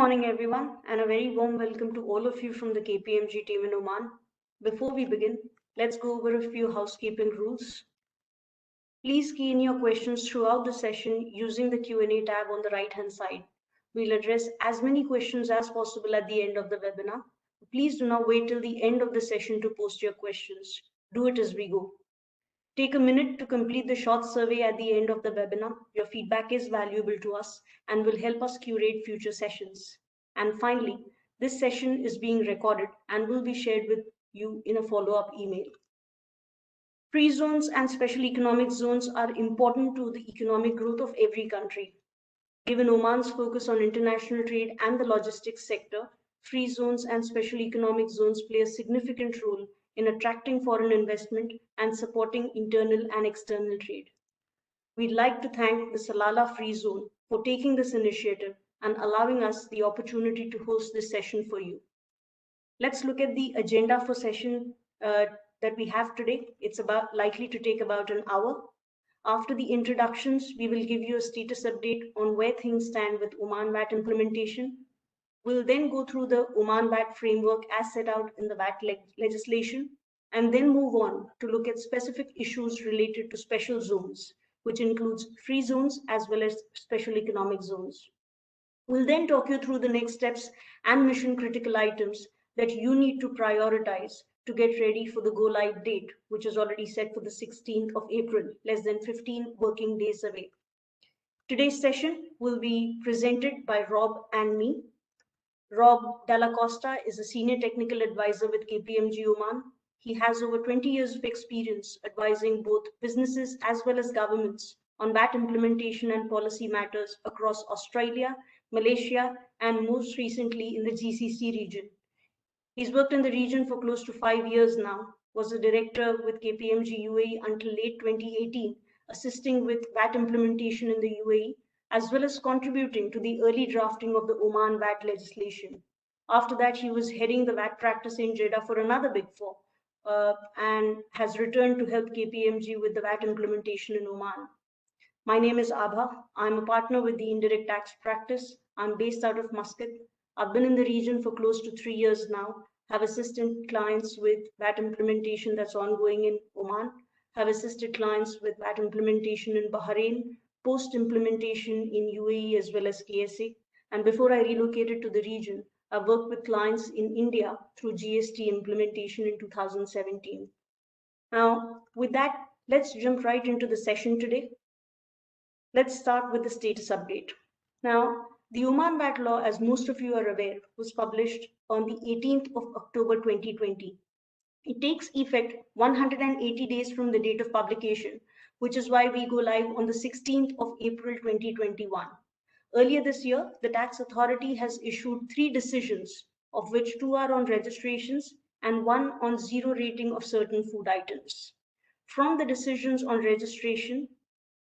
morning, everyone, and a very warm welcome to all of you from the KPMG team in Oman. Before we begin, let's go over a few housekeeping rules. Please key in your questions throughout the session using the Q&A tab on the right-hand side. We'll address as many questions as possible at the end of the webinar. Please do not wait till the end of the session to post your questions. Do it as we go. Take a minute to complete the short survey at the end of the webinar. Your feedback is valuable to us and will help us curate future sessions. And finally, this session is being recorded and will be shared with you in a follow-up email. Free zones and special economic zones are important to the economic growth of every country. Given Oman's focus on international trade and the logistics sector, free zones and special economic zones play a significant role in attracting foreign investment and supporting internal and external trade. We'd like to thank the Salalah Free Zone for taking this initiative and allowing us the opportunity to host this session for you. Let's look at the agenda for session that we have today. It's likely to take about an hour. After the introductions, we will give you a status update on where things stand with Oman VAT implementation. We'll then go through the Oman VAT framework as set out in the VAT legislation, and then move on to look at specific issues related to special zones, which includes free zones as well as special economic zones. We'll then talk you through the next steps and mission critical items that you need to prioritize to get ready for the go live date, which is already set for the 16th of April, less than 15 working days away. Today's session will be presented by Rob and me. Rob Dalla Costa is a senior technical advisor with KPMG Oman. He has over 20 years of experience advising both businesses as well as governments on VAT implementation and policy matters across Australia, Malaysia, and most recently in the GCC region. He's worked in the region for close to 5 years now, was a director with KPMG UAE until late 2018, assisting with VAT implementation in the UAE, as well as contributing to the early drafting of the Oman VAT legislation. After that, he was heading the VAT practice in Jeddah for another Big Four and has returned to help KPMG with the VAT implementation in Oman. My name is Abha. I'm a partner with the indirect tax practice. I'm based out of Muscat. I've been in the region for close to 3 years now, have assisted clients with VAT implementation that's ongoing in Oman, have assisted clients with VAT implementation in Bahrain, post-implementation in UAE as well as KSA. And before I relocated to the region, I worked with clients in India through GST implementation in 2017. Now, with that, let's jump right into the session today. Let's start with the status update. Now, the Oman VAT law, as most of you are aware, was published on the 18th of October 2020. It takes effect 180 days from the date of publication, which is why we go live on the 16th of April 2021. Earlier this year, the tax authority has issued 3 decisions, of which 2 are on registrations and 1 on zero rating of certain food items. From the decisions on registration,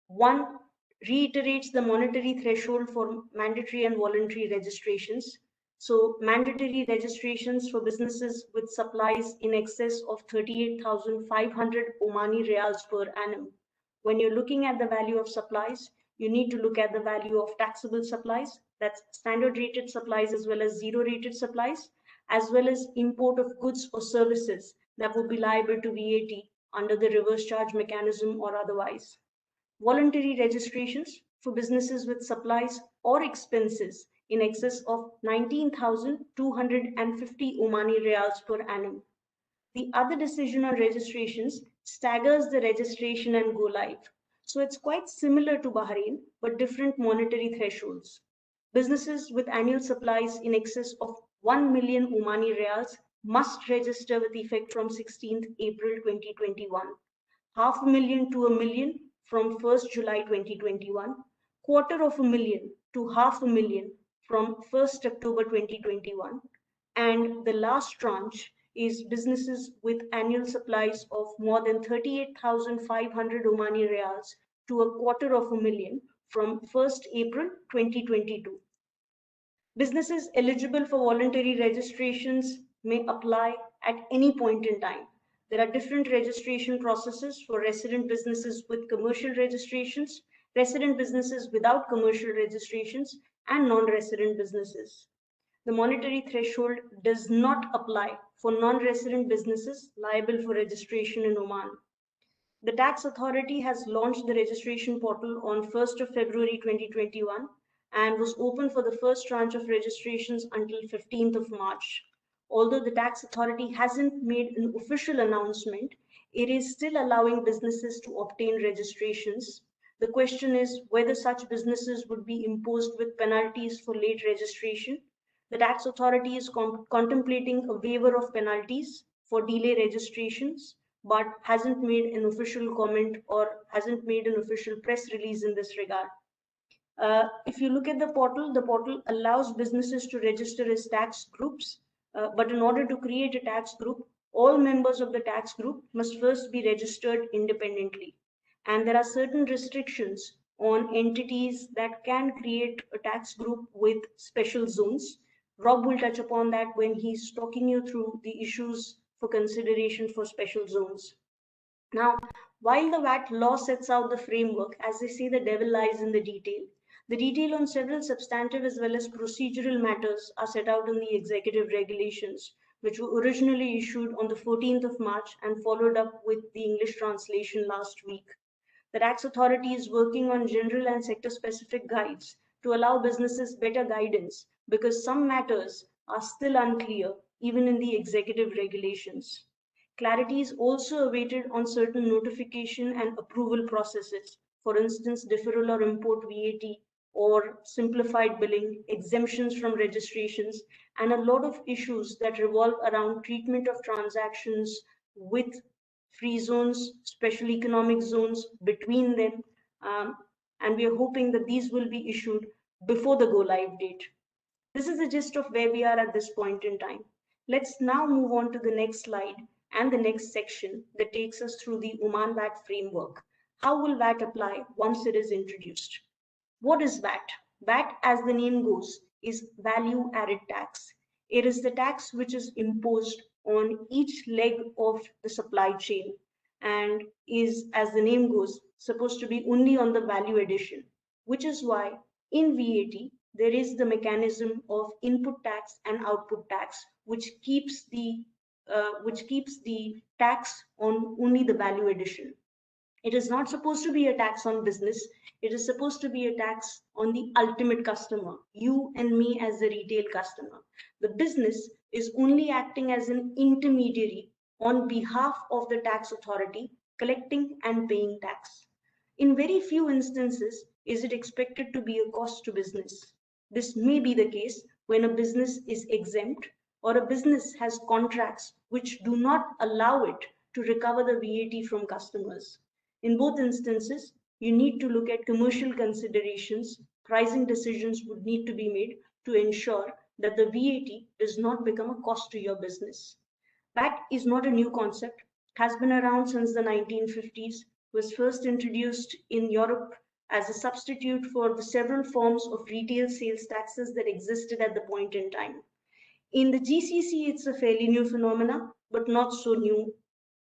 1 reiterates the monetary threshold for mandatory and voluntary registrations. So mandatory registrations for businesses with supplies in excess of 38,500 Omani Riyals per annum. When you're looking at the value of supplies, you need to look at the value of taxable supplies, that's standard rated supplies as well as zero rated supplies, as well as import of goods or services that would be liable to VAT under the reverse charge mechanism or otherwise. Voluntary registrations for businesses with supplies or expenses in excess of 19,250 Omani Riyals per annum. The other decision on registrations staggers the registration and go live. So it's quite similar to Bahrain, but different monetary thresholds. Businesses with annual supplies in excess of 1 million Omani Riyals must register with effect from 16th April 2021. 500,000 to 1 million from 1st July 2021, 250,000 to 500,000 from 1st October 2021, and the last tranche is businesses with annual supplies of more than 38,500 Omani Riyals to 250,000 from 1st April 2022. Businesses eligible for voluntary registrations may apply at any point in time. There are different registration processes for resident businesses with commercial registrations, resident businesses without commercial registrations, and non-resident businesses. The monetary threshold does not apply for non-resident businesses liable for registration in Oman. The tax authority has launched the registration portal on 1st of February 2021 and was open for the first tranche of registrations until 15th of March. Although the tax authority hasn't made an official announcement, it is still allowing businesses to obtain registrations. The question is whether such businesses would be imposed with penalties for late registration. The tax authority is contemplating a waiver of penalties for delay registrations, but hasn't made an official comment or hasn't made an official press release in this regard. If you look at the portal allows businesses to register as tax groups, but in order to create a tax group, all members of the tax group must first be registered independently. And there are certain restrictions on entities that can create a tax group with special zones. Rob will touch upon that when he's talking you through the issues for consideration for special zones. Now, while the VAT law sets out the framework, as they say, the devil lies in the detail. The detail on several substantive as well as procedural matters are set out in the executive regulations, which were originally issued on the 14th of March and followed up with the English translation last week. The tax authority is working on general and sector specific guides to allow businesses better guidance because some matters are still unclear even in the executive regulations. Clarity is also awaited on certain notification and approval processes, for instance, deferral or import VAT or simplified billing, exemptions from registrations, and a lot of issues that revolve around treatment of transactions with free zones, special economic zones between them, and we are hoping that these will be issued before the go live date. This is the gist of where we are at this point in time. Let's now move on to the next slide and the next section that takes us through the Oman VAT framework. How will VAT apply once it is introduced? What is VAT? VAT, as the name goes, is value added tax. It is the tax which is imposed on each leg of the supply chain and is, as the name goes, supposed to be only on the value addition, which is why in VAT there is the mechanism of input tax and output tax, which keeps the tax on only the value addition. It is not supposed to be a tax on business. It is supposed to be a tax on the ultimate customer, you and me as the retail customer. The business is only acting as an intermediary on behalf of the tax authority, collecting and paying tax. In very few instances is it expected to be a cost to business. This may be the case when a business is exempt or a business has contracts which do not allow it to recover the VAT from customers. In both instances, you need to look at commercial considerations. Pricing decisions would need to be made to ensure that the VAT does not become a cost to your business. VAT is not a new concept, has been around since the 1950s, was first introduced in Europe as a substitute for the several forms of retail sales taxes that existed at the point in time. In the GCC, it's a fairly new phenomena, but not so new.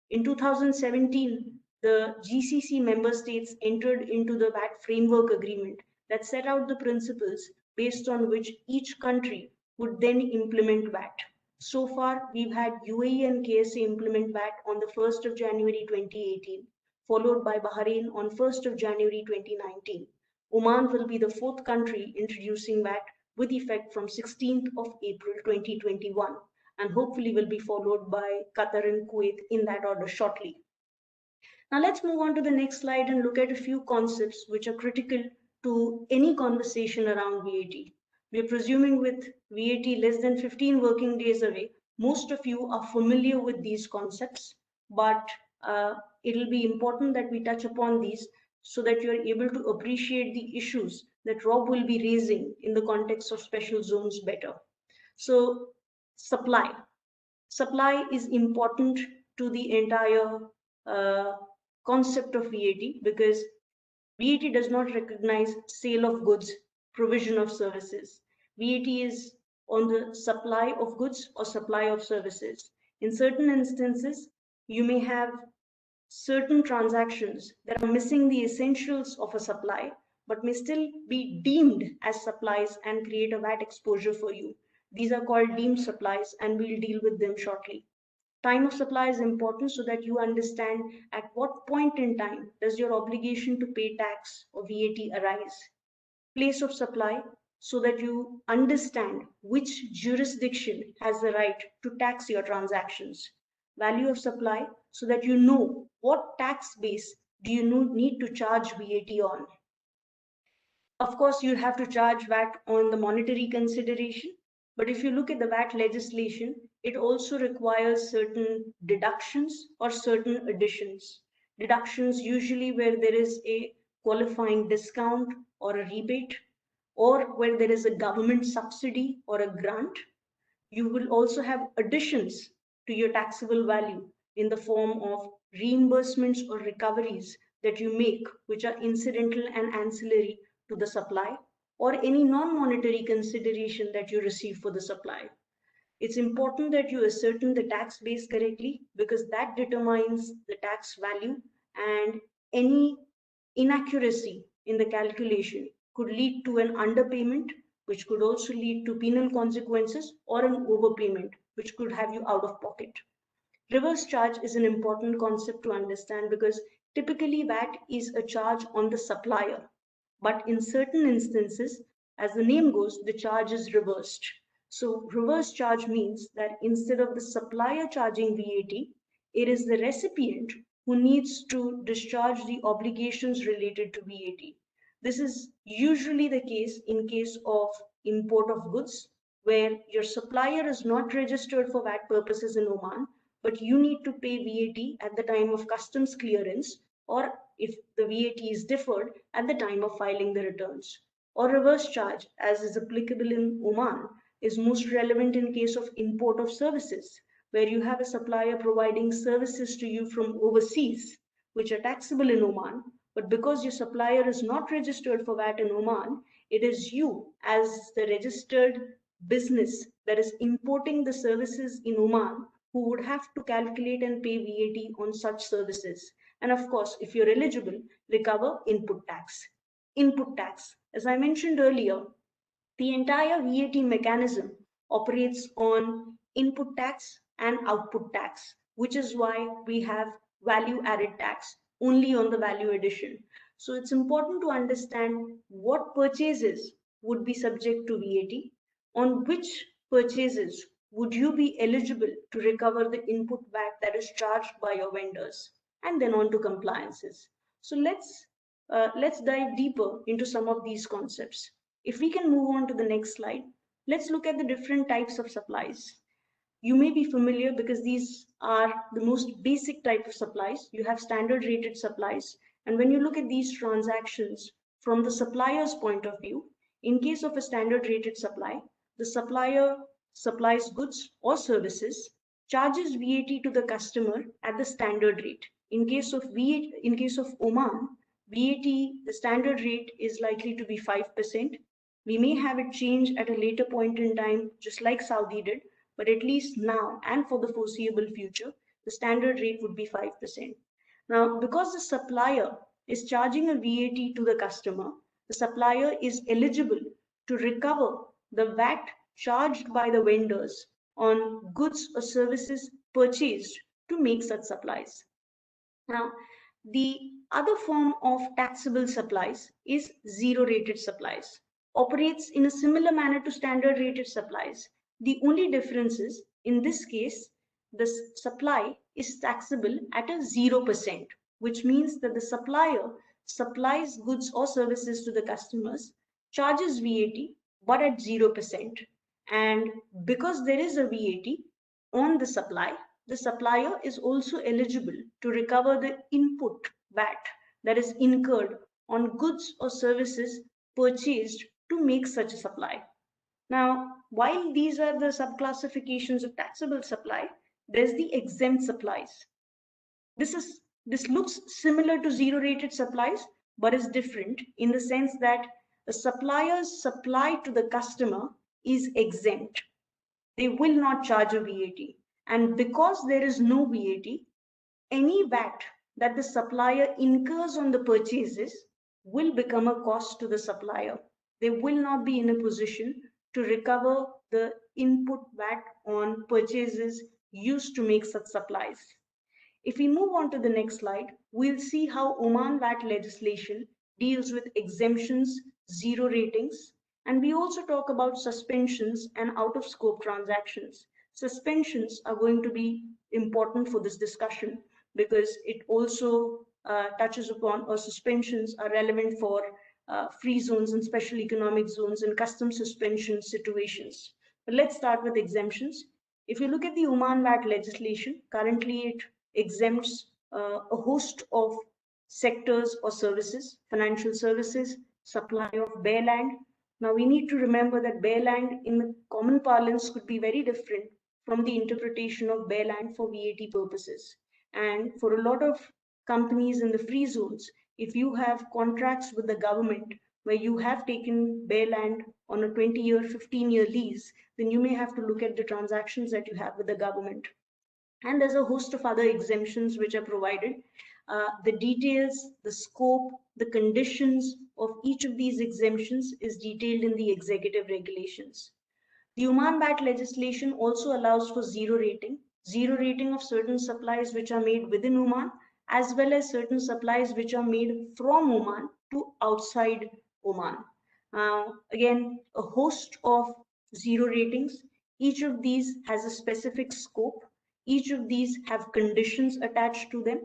In 2017, the GCC member states entered into the VAT framework agreement that set out the principles based on which each country would then implement VAT. So far, we've had UAE and KSA implement VAT on the 1st of January 2018, followed by Bahrain on 1st of January 2019. Oman will be the fourth country introducing VAT with effect from 16th of April 2021 and hopefully will be followed by Qatar and Kuwait in that order shortly. Now let's move on to the next slide and look at a few concepts which are critical to any conversation around VAT. We're presuming with VAT less than 15 working days away, most of you are familiar with these concepts, but it'll be important that we touch upon these so that you're able to appreciate the issues that Rob will be raising in the context of special zones better. So supply. Supply is important to the entire concept of VAT because VAT does not recognize sale of goods, provision of services. VAT is on the supply of goods or supply of services. In certain instances, you may have certain transactions that are missing the essentials of a supply, but may still be deemed as supplies and create a VAT exposure for you. These are called deemed supplies, and we'll deal with them shortly. Time of supply is important so that you understand at what point in time does your obligation to pay tax or VAT arise. Place of supply, so that you understand which jurisdiction has the right to tax your transactions. Value of supply, so that you know what tax base do you need to charge VAT on. Of course, you have to charge VAT on the monetary consideration, but if you look at the VAT legislation, it also requires certain deductions or certain additions. Deductions usually where there is a qualifying discount or a rebate, or where there is a government subsidy or a grant. You will also have additions to your taxable value in the form of reimbursements or recoveries that you make, which are incidental and ancillary to the supply, or any non-monetary consideration that you receive for the supply. It's important that you ascertain the tax base correctly, because that determines the tax value, and any inaccuracy in the calculation could lead to an underpayment, which could also lead to penal consequences, or an overpayment, which could have you out of pocket. Reverse charge is an important concept to understand, because typically VAT is a charge on the supplier. But in certain instances, as the name goes, the charge is reversed. So reverse charge means that instead of the supplier charging VAT, it is the recipient who needs to discharge the obligations related to VAT. This is usually the case in case of import of goods, where your supplier is not registered for VAT purposes in Oman, but you need to pay VAT at the time of customs clearance, or if the VAT is deferred, at the time of filing the returns. Or reverse charge, as is applicable in Oman, is most relevant in case of import of services, where you have a supplier providing services to you from overseas, which are taxable in Oman, but because your supplier is not registered for VAT in Oman, it is you, as the registered business that is importing the services in Oman, who would have to calculate and pay VAT on such services. And of course, if you're eligible, recover input tax. Input tax, as I mentioned earlier, the entire VAT mechanism operates on input tax and output tax, which is why we have value added tax only on the value addition. So it's important to understand what purchases would be subject to VAT, on which purchases would you be eligible to recover the input VAT that is charged by your vendors, and then on to compliances. So let's dive deeper into some of these concepts. If we can move on to the next slide, let's look at the different types of supplies. You may be familiar, because these are the most basic type of supplies. You have standard rated supplies. And when you look at these transactions from the supplier's point of view, in case of a standard rated supply, the supplier supplies goods or services, charges VAT to the customer at the standard rate. In case of Oman, VAT, the standard rate is likely to be 5%. We may have it change at a later point in time, just like Saudi did, but at least now and for the foreseeable future, the standard rate would be 5%. Now, because the supplier is charging a VAT to the customer, the supplier is eligible to recover the VAT charged by the vendors on goods or services purchased to make such supplies. Now, the other form of taxable supplies is zero rated supplies. Operates in a similar manner to standard rated supplies. The only difference is, in this case, the supply is taxable at a 0%, which means that the supplier supplies goods or services to the customers, charges VAT, but at 0%. And because there is a VAT on the supplier is also eligible to recover the input VAT that is incurred on goods or services purchased to make such a supply. Now, while these are the subclassifications of taxable supply, there's the exempt supplies. This looks similar to zero rated supplies, but is different in the sense that the supplier's supply to the customer is exempt. They will not charge a VAT. And because there is no VAT, any VAT that the supplier incurs on the purchases will become a cost to the supplier. They will not be in a position to recover the input VAT on purchases used to make such supplies. If we move on to the next slide, we'll see how Oman VAT legislation deals with exemptions, zero ratings, and we also talk about suspensions and out of scope transactions. Suspensions are going to be important for this discussion because it also touches upon, or suspensions are relevant for free zones and special economic zones and custom suspension situations. But let's start with exemptions. If you look at the Oman VAT legislation, currently it exempts a host of sectors or services, financial services, supply of bare land. Now we need to remember that bare land in the common parlance could be very different from the interpretation of bare land for VAT purposes. And for a lot of companies in the free zones, if you have contracts with the government where you have taken bare land on a 20-year, 15-year lease, then you may have to look at the transactions that you have with the government. And there's a host of other exemptions which are provided. The details, the scope, the conditions of each of these exemptions is detailed in the executive regulations. The Oman VAT legislation also allows for zero rating of certain supplies which are made within Oman, as well as certain supplies which are made from Oman to outside Oman. Again, a host of zero ratings. Each of these has a specific scope. Each of these have conditions attached to them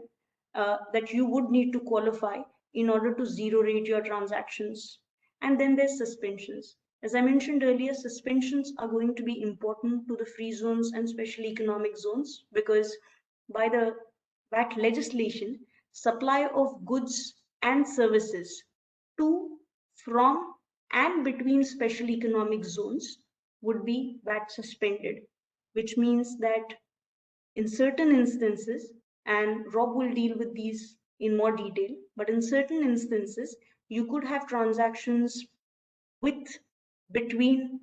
that you would need to qualify in order to zero rate your transactions. And then there's suspensions. As I mentioned earlier, suspensions are going to be important to the free zones and special economic zones because by the VAT legislation, supply of goods and services to, from, and between special economic zones would be VAT suspended, which means that in certain instances, and Rob will deal with these in more detail, but in certain instances, you could have transactions with, between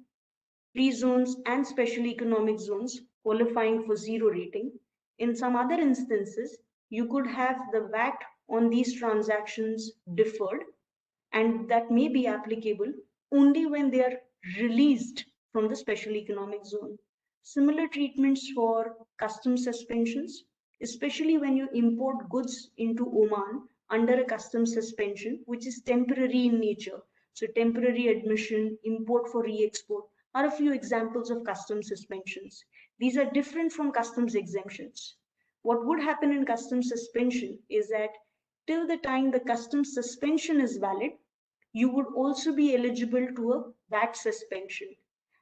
free zones and special economic zones qualifying for zero rating. In some other instances, you could have the VAT on these transactions deferred, and that may be applicable only when they are released from the special economic zone. Similar treatments for customs suspensions, especially when you import goods into Oman under a customs suspension, which is temporary in nature. So temporary admission, import for re-export are a few examples of customs suspensions. These are different from customs exemptions. What would happen in customs suspension is that till the time the customs suspension is valid, you would also be eligible to a VAT suspension.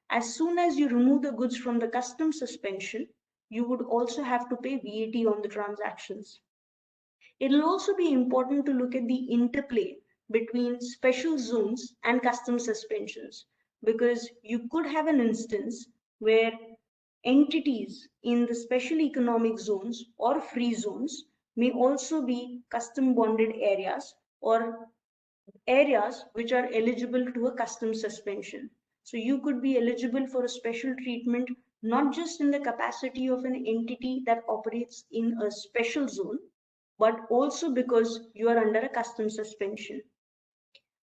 As soon as you remove the goods from the customs suspension, you would also have to pay VAT on the transactions. It'll also be important to look at the interplay between special zones and customs suspensions, because you could have an instance where entities in the special economic zones or free zones may also be custom bonded areas or areas which are eligible to a customs suspension. So you could be eligible for a special treatment, not just in the capacity of an entity that operates in a special zone, but also because you are under a customs suspension.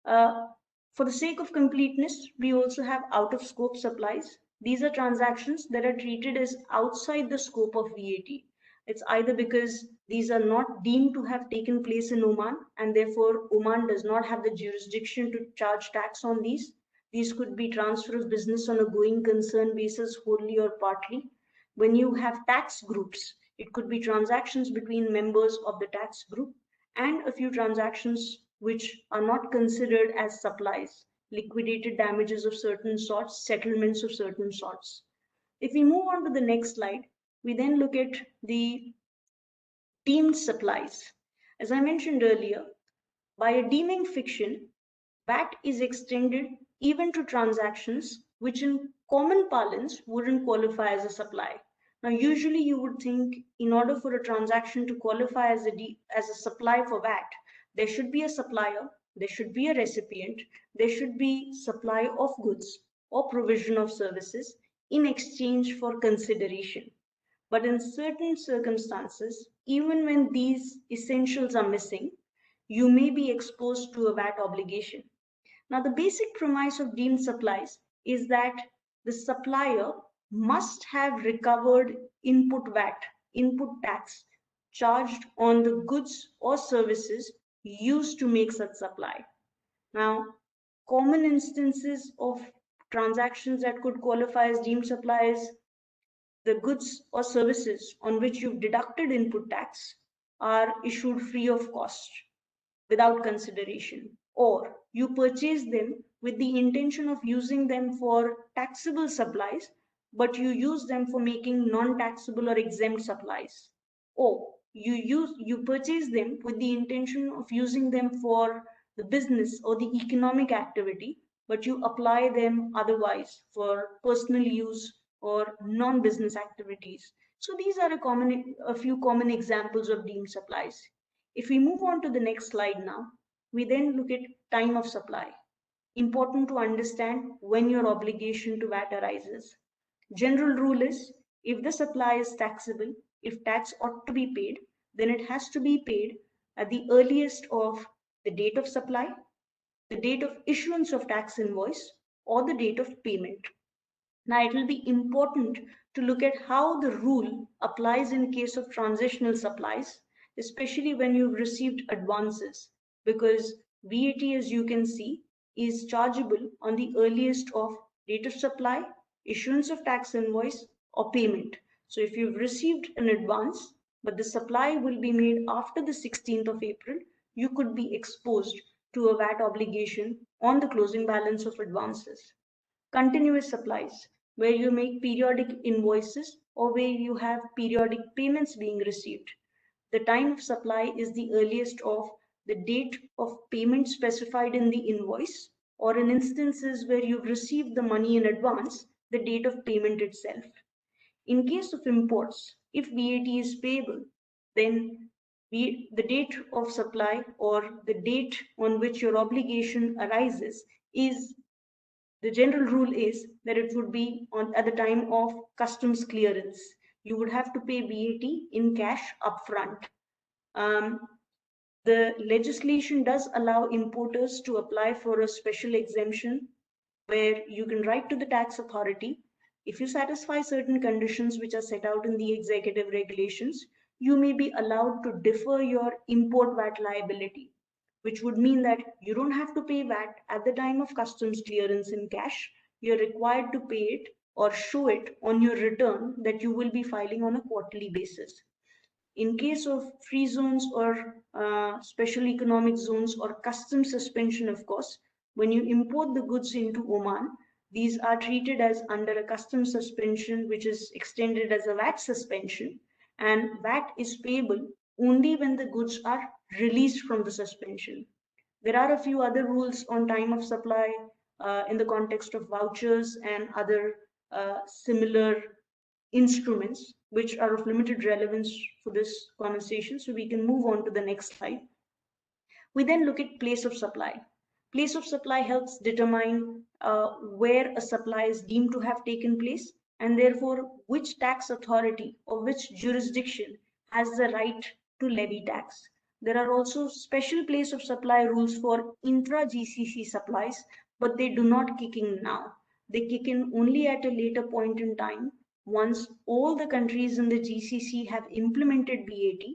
Uh, for the sake of completeness, we also have out of scope supplies. These are transactions that are treated as outside the scope of VAT. It's either because these are not deemed to have taken place in Oman, and therefore Oman does not have the jurisdiction to charge tax on these. These could be transfer of business on a going concern basis, wholly or partly. When you have tax groups, it could be transactions between members of the tax group and a few transactions which are not considered as supplies, liquidated damages of certain sorts, settlements of certain sorts. If we move on to the next slide, we then look at the deemed supplies. As I mentioned earlier, by a deeming fiction, VAT is extended even to transactions which in common parlance wouldn't qualify as a supply. Now, usually you would think in order for a transaction to qualify as as a supply for VAT, there should be a supplier, there should be a recipient, there should be supply of goods or provision of services in exchange for consideration. But in certain circumstances, even when these essentials are missing, you may be exposed to a VAT obligation. Now, the basic premise of deemed supplies is that the supplier must have recovered input VAT, input tax, charged on the goods or services used to make such supply. Now, common instances of transactions that could qualify as deemed supplies, the goods or services on which you've deducted input tax are issued free of cost without consideration, or you purchase them with the intention of using them for taxable supplies, but you use them for making non-taxable or exempt supplies, or you purchase them with the intention of using them for the business or the economic activity, but you apply them otherwise for personal use or non-business activities. So these are a few common examples of deemed supplies. If we move on to the next slide now, we then look at time of supply. Important to understand when your obligation to VAT arises. General rule is, if the supply is taxable, if tax ought to be paid, then it has to be paid at the earliest of the date of supply, the date of issuance of tax invoice, or the date of payment. Now, it will be important to look at how the rule applies in case of transitional supplies, especially when you've received advances, because VAT, as you can see, is chargeable on the earliest of date of supply, issuance of tax invoice, or payment. So if you've received an advance, but the supply will be made after the 16th of April, you could be exposed to a VAT obligation on the closing balance of advances. Continuous supplies, where you make periodic invoices or where you have periodic payments being received. The time of supply is the earliest of the date of payment specified in the invoice, or in instances where you've received the money in advance, the date of payment itself. In case of imports, if VAT is payable, then the date of supply or the date on which your obligation arises is, the general rule is that it would be at the time of customs clearance. You would have to pay VAT in cash upfront. Um, the legislation does allow importers to apply for a special exemption where you can write to the tax authority. If you satisfy certain conditions which are set out in the executive regulations, you may be allowed to defer your import VAT liability, which would mean that you don't have to pay VAT at the time of customs clearance in cash. You're required to pay it or show it on your return that you will be filing on a quarterly basis. In case of free zones or special economic zones or customs suspension, of course, when you import the goods into Oman, these are treated as under a customs suspension, which is extended as a VAT suspension, and VAT is payable only when the goods are released from the suspension. There are a few other rules on time of supply in the context of vouchers and other similar instruments which are of limited relevance for this conversation. So we can move on to the next slide. We then look at place of supply. Place of supply helps determine where a supply is deemed to have taken place, and therefore which tax authority or which jurisdiction has the right to levy tax. There are also special place of supply rules for intra-GCC supplies, but they do not kick in now. They kick in only at a later point in time once all the countries in the GCC have implemented VAT,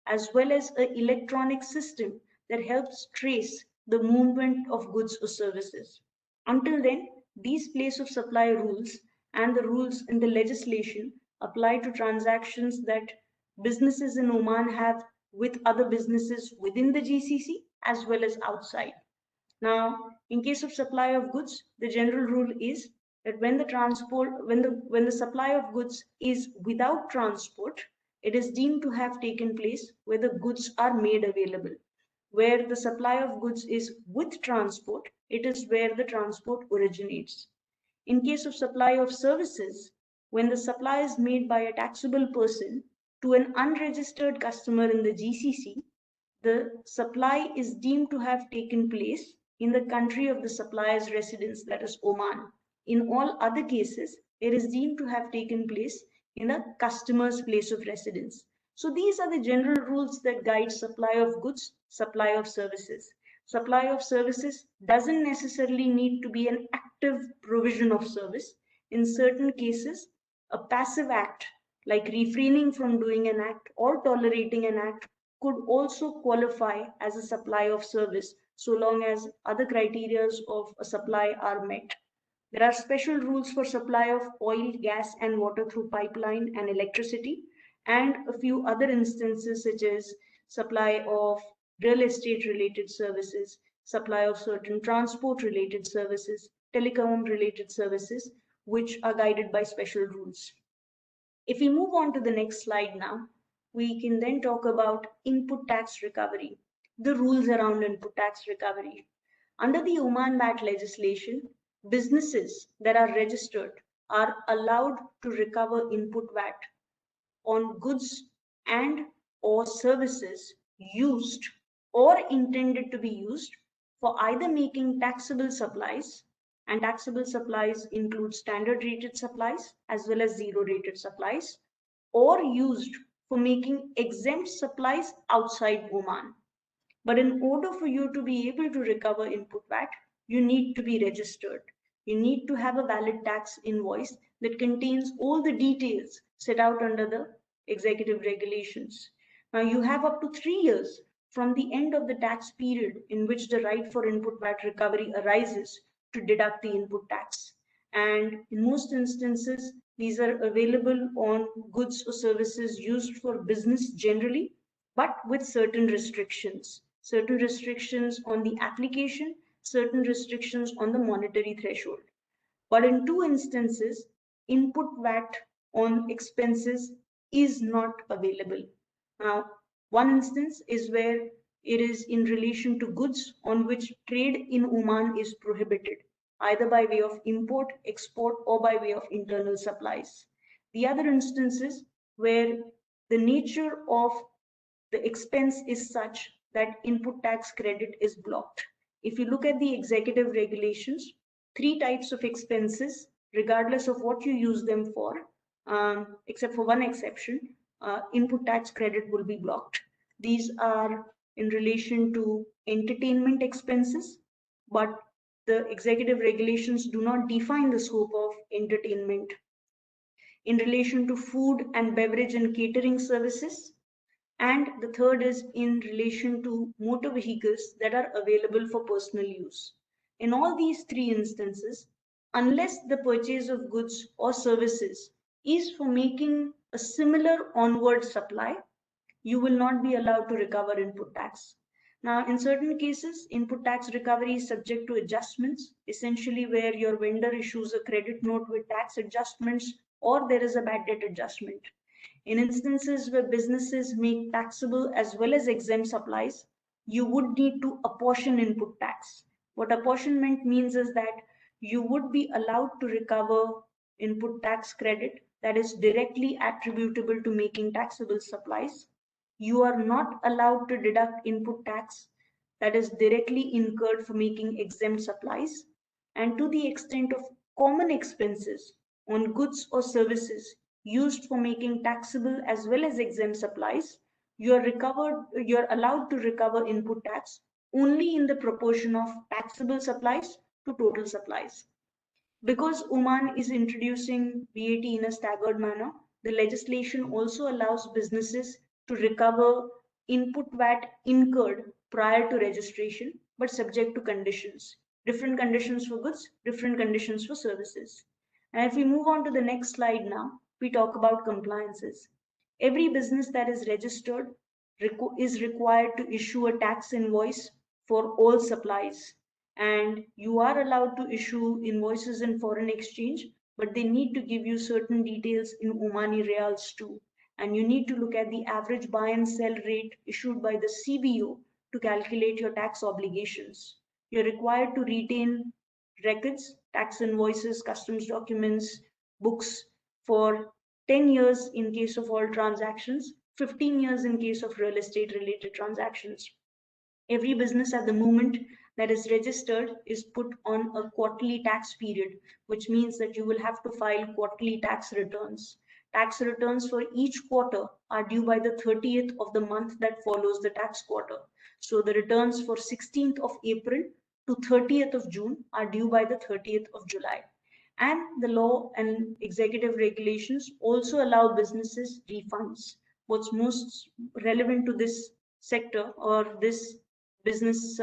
as well as an electronic system that helps trace the movement of goods or services. Until then, these place of supply rules and the rules in the legislation apply to transactions that businesses in Oman have with other businesses within the GCC as well as outside. Now, in case of supply of goods, the general rule is that when the supply of goods is without transport, it is deemed to have taken place where the goods are made available. Where the supply of goods is with transport, it is where the transport originates. In case of supply of services, when the supply is made by a taxable person to an unregistered customer in the GCC, the supply is deemed to have taken place in the country of the supplier's residence, that is Oman. In all other cases, it is deemed to have taken place in the customer's place of residence. So these are the general rules that guide supply of goods, supply of services. Supply of services doesn't necessarily need to be an active provision of service. in certain cases, a passive act like refraining from doing an act or tolerating an act could also qualify as a supply of service so long as other criteria of a supply are met. There are special rules for supply of oil, gas, and water through pipeline and electricity, and a few other instances such as supply of real estate related services, supply of certain transport related services, telecom related services, which are guided by special rules. If we move on to the next slide now, we can then talk about input tax recovery, the rules around input tax recovery. Under the Oman VAT legislation, businesses that are registered are allowed to recover input VAT on goods and or services used or intended to be used for either making taxable supplies, and taxable supplies include standard rated supplies as well as zero rated supplies, or used for making exempt supplies outside Oman. But in order for you to be able to recover input VAT, you need to be registered. You need to have a valid tax invoice that contains all the details set out under the executive regulations. Now, you have up to 3 years from the end of the tax period in which the right for input VAT recovery arises to deduct the input tax. And in most instances, these are available on goods or services used for business generally, but with certain restrictions. Certain restrictions on the application, certain restrictions on the monetary threshold. But in two instances, input VAT on expenses is not available. Now, one instance is where it is in relation to goods on which trade in Oman is prohibited, either by way of import, export, or by way of internal supplies. The other instances where the nature of the expense is such that input tax credit is blocked. If you look at the executive regulations, three types of expenses, regardless of what you use them for, except for one exception, input tax credit will be blocked. These are in relation to entertainment expenses, but the executive regulations do not define the scope of entertainment. In relation to food and beverage and catering services, and the third is in relation to motor vehicles that are available for personal use. In all these three instances, unless the purchase of goods or services is for making a similar onward supply, you will not be allowed to recover input tax. Now, in certain cases, input tax recovery is subject to adjustments, essentially where your vendor issues a credit note with tax adjustments or there is a bad debt adjustment. In instances where businesses make taxable as well as exempt supplies, you would need to apportion input tax. What apportionment means is that you would be allowed to recover input tax credit that is directly attributable to making taxable supplies. You are not allowed to deduct input tax that is directly incurred for making exempt supplies. And to the extent of common expenses on goods or services used for making taxable as well as exempt supplies, you're allowed to recover input tax only in the proportion of taxable supplies to total supplies. Because Oman is introducing VAT in a staggered manner, the legislation also allows businesses to recover input VAT incurred prior to registration, but subject to conditions. Different conditions for goods, different conditions for services. And if we move on to the next slide now, we talk about compliances. Every business that is registered is required to issue a tax invoice for all supplies, and you are allowed to issue invoices in foreign exchange, but they need to give you certain details in Omani Riyals too. And you need to look at the average buy and sell rate issued by the CBO to calculate your tax obligations. You're required to retain records, tax invoices, customs documents, books for 10 years in case of all transactions, 15 years in case of real estate related transactions. Every business at the moment that is registered is put on a quarterly tax period, which means that you will have to file quarterly tax returns. Tax returns for each quarter are due by the 30th of the month that follows the tax quarter. So the returns for 16th of April to 30th of June are due by the 30th of July. And the law and executive regulations also allow businesses refunds. What's most relevant to this sector or this business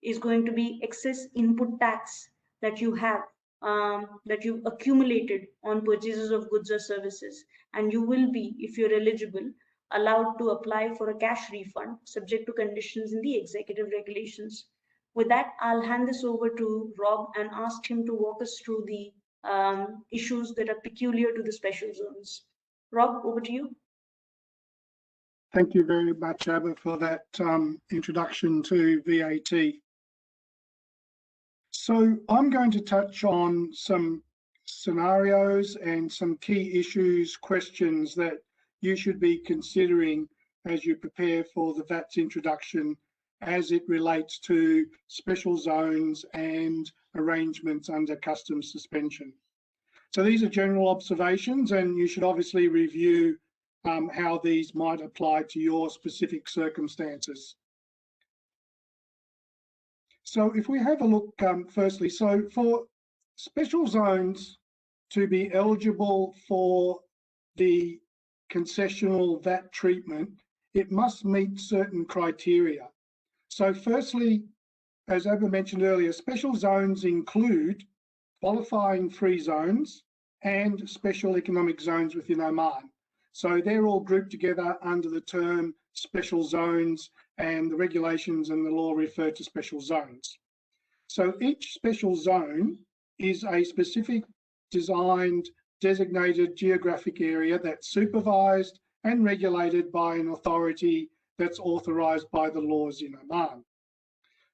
is going to be excess input tax that you have, that you've accumulated on purchases of goods or services, and you will be, if you're eligible, allowed to apply for a cash refund subject to conditions in the executive regulations. With that, I'll hand this over to Rob and ask him to walk us through the issues that are peculiar to the special zones. Rob, over to you. Thank you very much, Abba, for that introduction to VAT. So I'm going to touch on some scenarios and some key issues, questions that you should be considering as you prepare for the VAT's introduction as it relates to special zones and arrangements under customs suspension. So these are general observations, and you should obviously review how these might apply to your specific circumstances. So if we have a look firstly, so for special zones to be eligible for the concessional VAT treatment, it must meet certain criteria. So firstly, as Abba mentioned earlier, special zones include qualifying free zones and special economic zones within Oman. So they're all grouped together under the term special zones, and the regulations and the law refer to special zones. So each special zone is a specific designed, designated geographic area that's supervised and regulated by an authority that's authorised by the laws in Oman.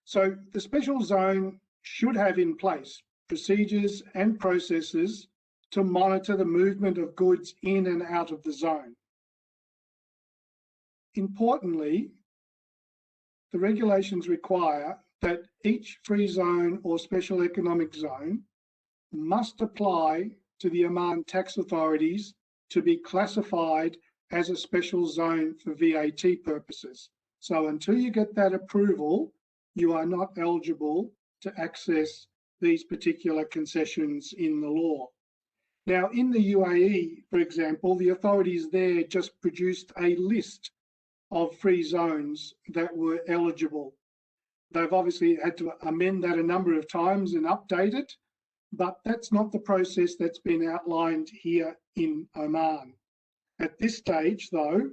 So the special zone should have in place procedures and processes to monitor the movement of goods in and out of the zone. Importantly, the regulations require that each free zone or special economic zone must apply to the Oman tax authorities to be classified as a special zone for VAT purposes. So until you get that approval, you are not eligible to access these particular concessions in the law. Now, in the UAE, for example, the authorities there just produced a list of free zones that were eligible. They've obviously had to amend that a number of times and update it, but that's not the process that's been outlined here in Oman. At this stage, though,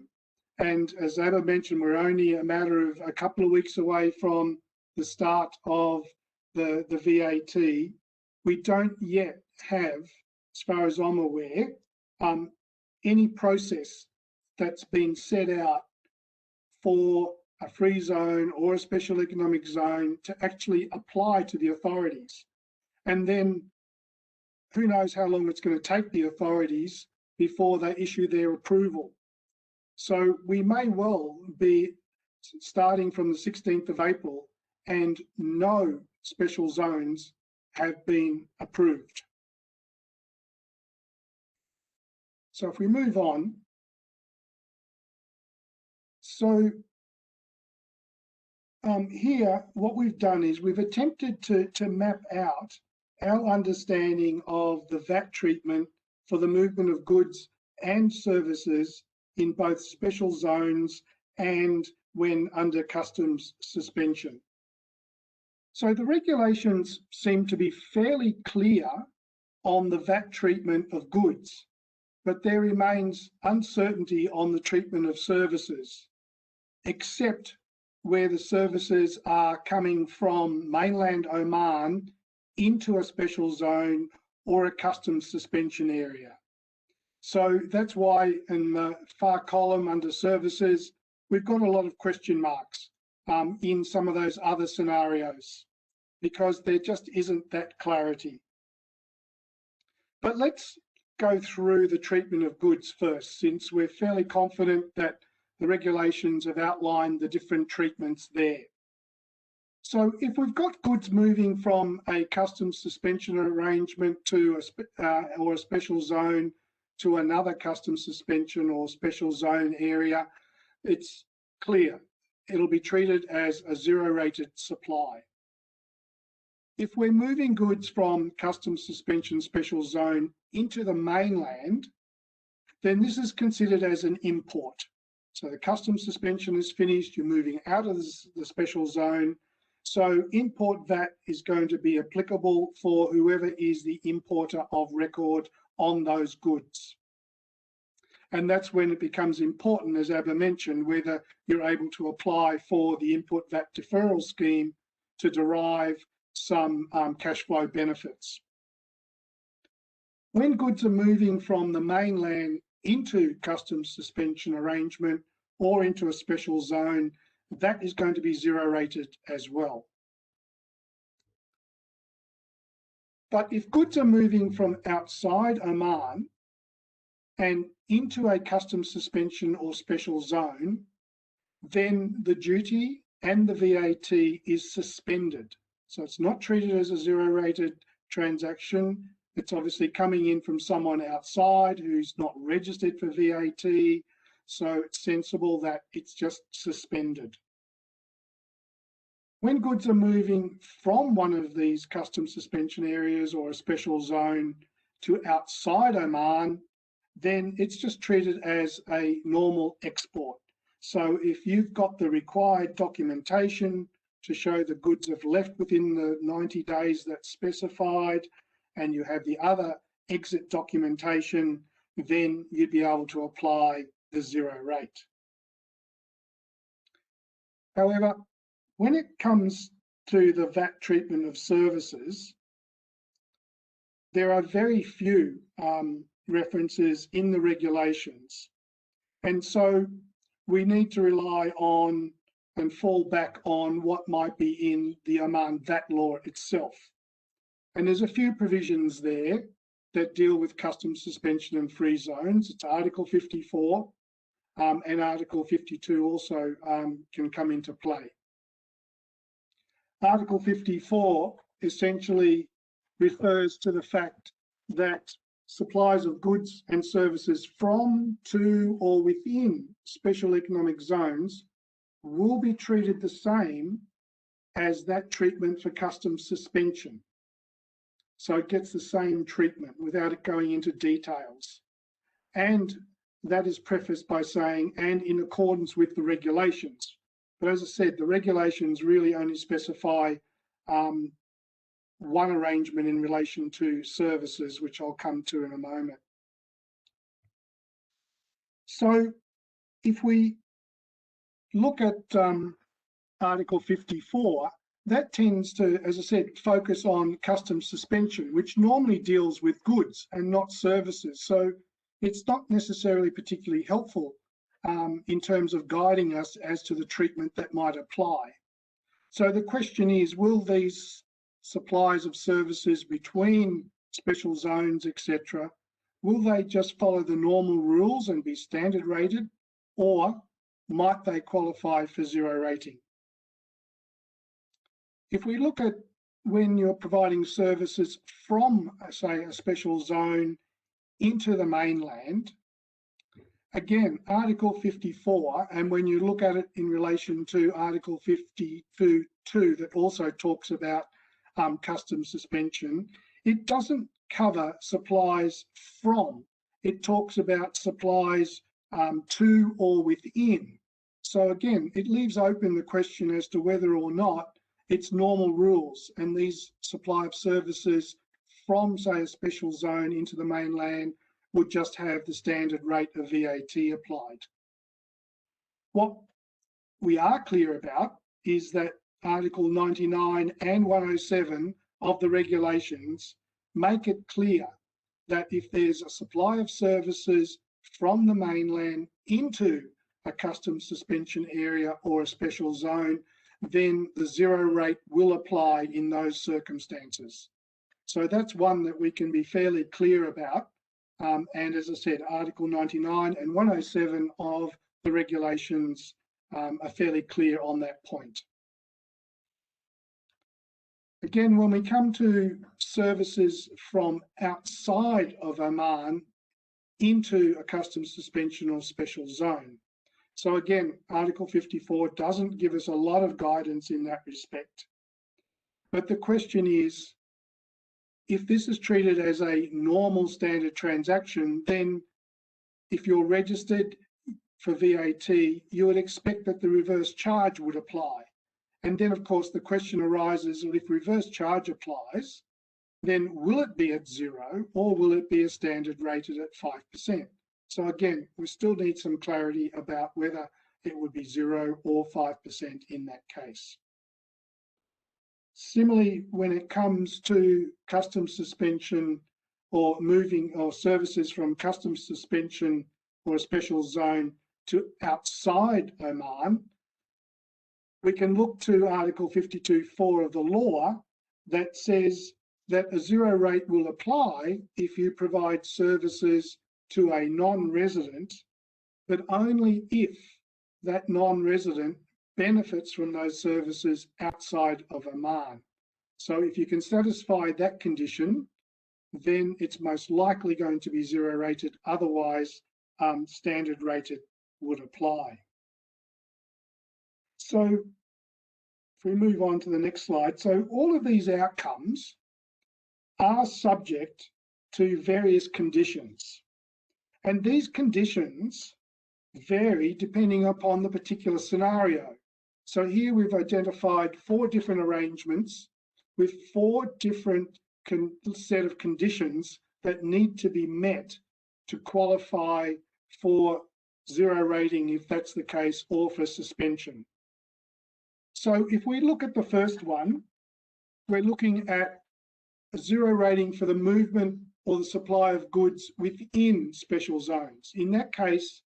and as Abba mentioned, we're only a matter of a couple of weeks away from the start of the VAT, we don't yet have, as far as I'm aware, any process that's been set out for a free zone or a special economic zone to actually apply to the authorities. And then who knows how long it's going to take the authorities before they issue their approval. So we may well be starting from the 16th of April and no special zones have been approved. So if we move on, so here what we've done is we've attempted to map out our understanding of the VAT treatment for the movement of goods and services in both special zones and when under customs suspension. So the regulations seem to be fairly clear on the VAT treatment of goods, but there remains uncertainty on the treatment of services, except where the services are coming from mainland Oman into a special zone or a customs suspension area. So that's why in the far column under services, we've got a lot of question marks in some of those other scenarios because there just isn't that clarity. But let's go through the treatment of goods first, since we're fairly confident that the regulations have outlined the different treatments there. So if we've got goods moving from a customs suspension arrangement to or a special zone to another customs suspension or special zone area, it's clear. It'll be treated as a zero-rated supply. If we're moving goods from customs suspension special zone into the mainland, then this is considered as an import. So the customs suspension is finished, you're moving out of the special zone. So import VAT is going to be applicable for whoever is the importer of record on those goods. And that's when it becomes important, as Abba mentioned, whether you're able to apply for the input VAT deferral scheme to derive some cash flow benefits. When goods are moving from the mainland into customs suspension arrangement or into a special zone, that is going to be zero rated as well. But if goods are moving from outside Oman and into a customs suspension or special zone, then the duty and the VAT is suspended. So it's not treated as a zero rated transaction. It's obviously coming in from someone outside who's not registered for VAT. So it's sensible that it's just suspended. When goods are moving from one of these custom suspension areas or a special zone to outside Oman, then it's just treated as a normal export. So if you've got the required documentation to show the goods have left within the 90 days that's specified, and you have the other exit documentation, then you'd be able to apply the zero rate. However, when it comes to the VAT treatment of services, there are very few references in the regulations. And so we need to rely on and fall back on what might be in the Oman VAT law itself. And there's a few provisions there that deal with customs suspension and free zones. It's Article 54 and Article 52 also can come into play. Article 54 essentially refers to the fact that supplies of goods and services from, to, or within special economic zones will be treated the same as that treatment for customs suspension. So it gets the same treatment without it going into details. And that is prefaced by saying, and in accordance with the regulations. But as I said, the regulations really only specify one arrangement in relation to services, which I'll come to in a moment. So if we look at Article 54, that tends to, as I said, focus on customs suspension, which normally deals with goods and not services. So it's not necessarily particularly helpful in terms of guiding us as to the treatment that might apply. So the question is, will these supplies of services between special zones, etc., will they just follow the normal rules and be standard rated, or might they qualify for zero rating? If we look at when you're providing services from, say, a special zone into the mainland, again, Article 54, and when you look at it in relation to Article 52 that also talks about customs suspension, it doesn't cover supplies from. It talks about supplies to or within. So again, it leaves open the question as to whether or not it's normal rules, and these supply of services from, say, a special zone into the mainland would just have the standard rate of VAT applied. What we are clear about is that Article 99 and 107 of the regulations make it clear that if there's a supply of services from the mainland into a customs suspension area or a special zone, then the zero rate will apply in those circumstances. So that's one that we can be fairly clear about. And as I said, Article 99 and 107 of the regulations are fairly clear on that point. Again, when we come to services from outside of Oman into a customs suspension or special zone. So again, Article 54 doesn't give us a lot of guidance in that respect. But the question is, if this is treated as a normal standard transaction, then if you're registered for VAT, you would expect that the reverse charge would apply. And then, of course, the question arises, well, if reverse charge applies, then will it be at 0 or will it be a standard rated at 5%? So again, we still need some clarity about whether it would be 0 or 5% in that case. Similarly, when it comes to customs suspension or moving or services from customs suspension or a special zone to outside Oman, we can look to Article 52.4 of the law that says that a 0 rate will apply if you provide services to a non-resident, but only if that non-resident benefits from those services outside of Oman. So if you can satisfy that condition, then it's most likely going to be 0 rated, otherwise standard rated would apply. So if we move on to the next slide, so all of these outcomes are subject to various conditions. And these conditions vary depending upon the particular scenario. So here we've identified 4 different arrangements with 4 different set of conditions that need to be met to qualify for 0 rating if that's the case, or for suspension. So if we look at the first one, we're looking at a 0 rating for the movement or the supply of goods within special zones. In that case,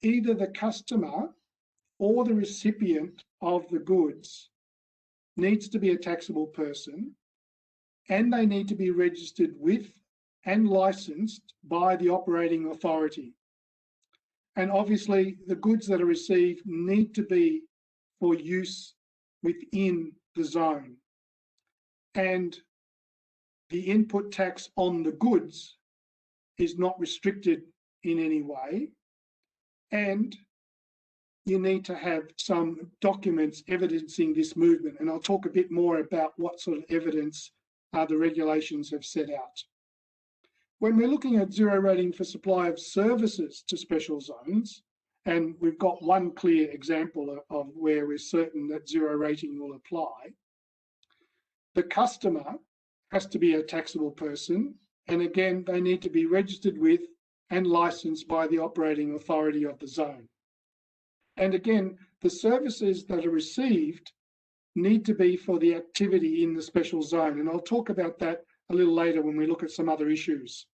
either the customer or the recipient of the goods needs to be a taxable person, and they need to be registered with and licensed by the operating authority. And obviously, the goods that are received need to be for use within the zone. And the input tax on the goods is not restricted in any way. And you need to have some documents evidencing this movement. And I'll talk a bit more about what sort of evidence the regulations have set out. When we're looking at 0 rating for supply of services to special zones, and we've got one clear example of where we're certain that 0 rating will apply, the customer has to be a taxable person, and again, they need to be registered with and licensed by the operating authority of the zone. And again, the services that are received need to be for the activity in the special zone, and I'll talk about that a little later when we look at some other issues.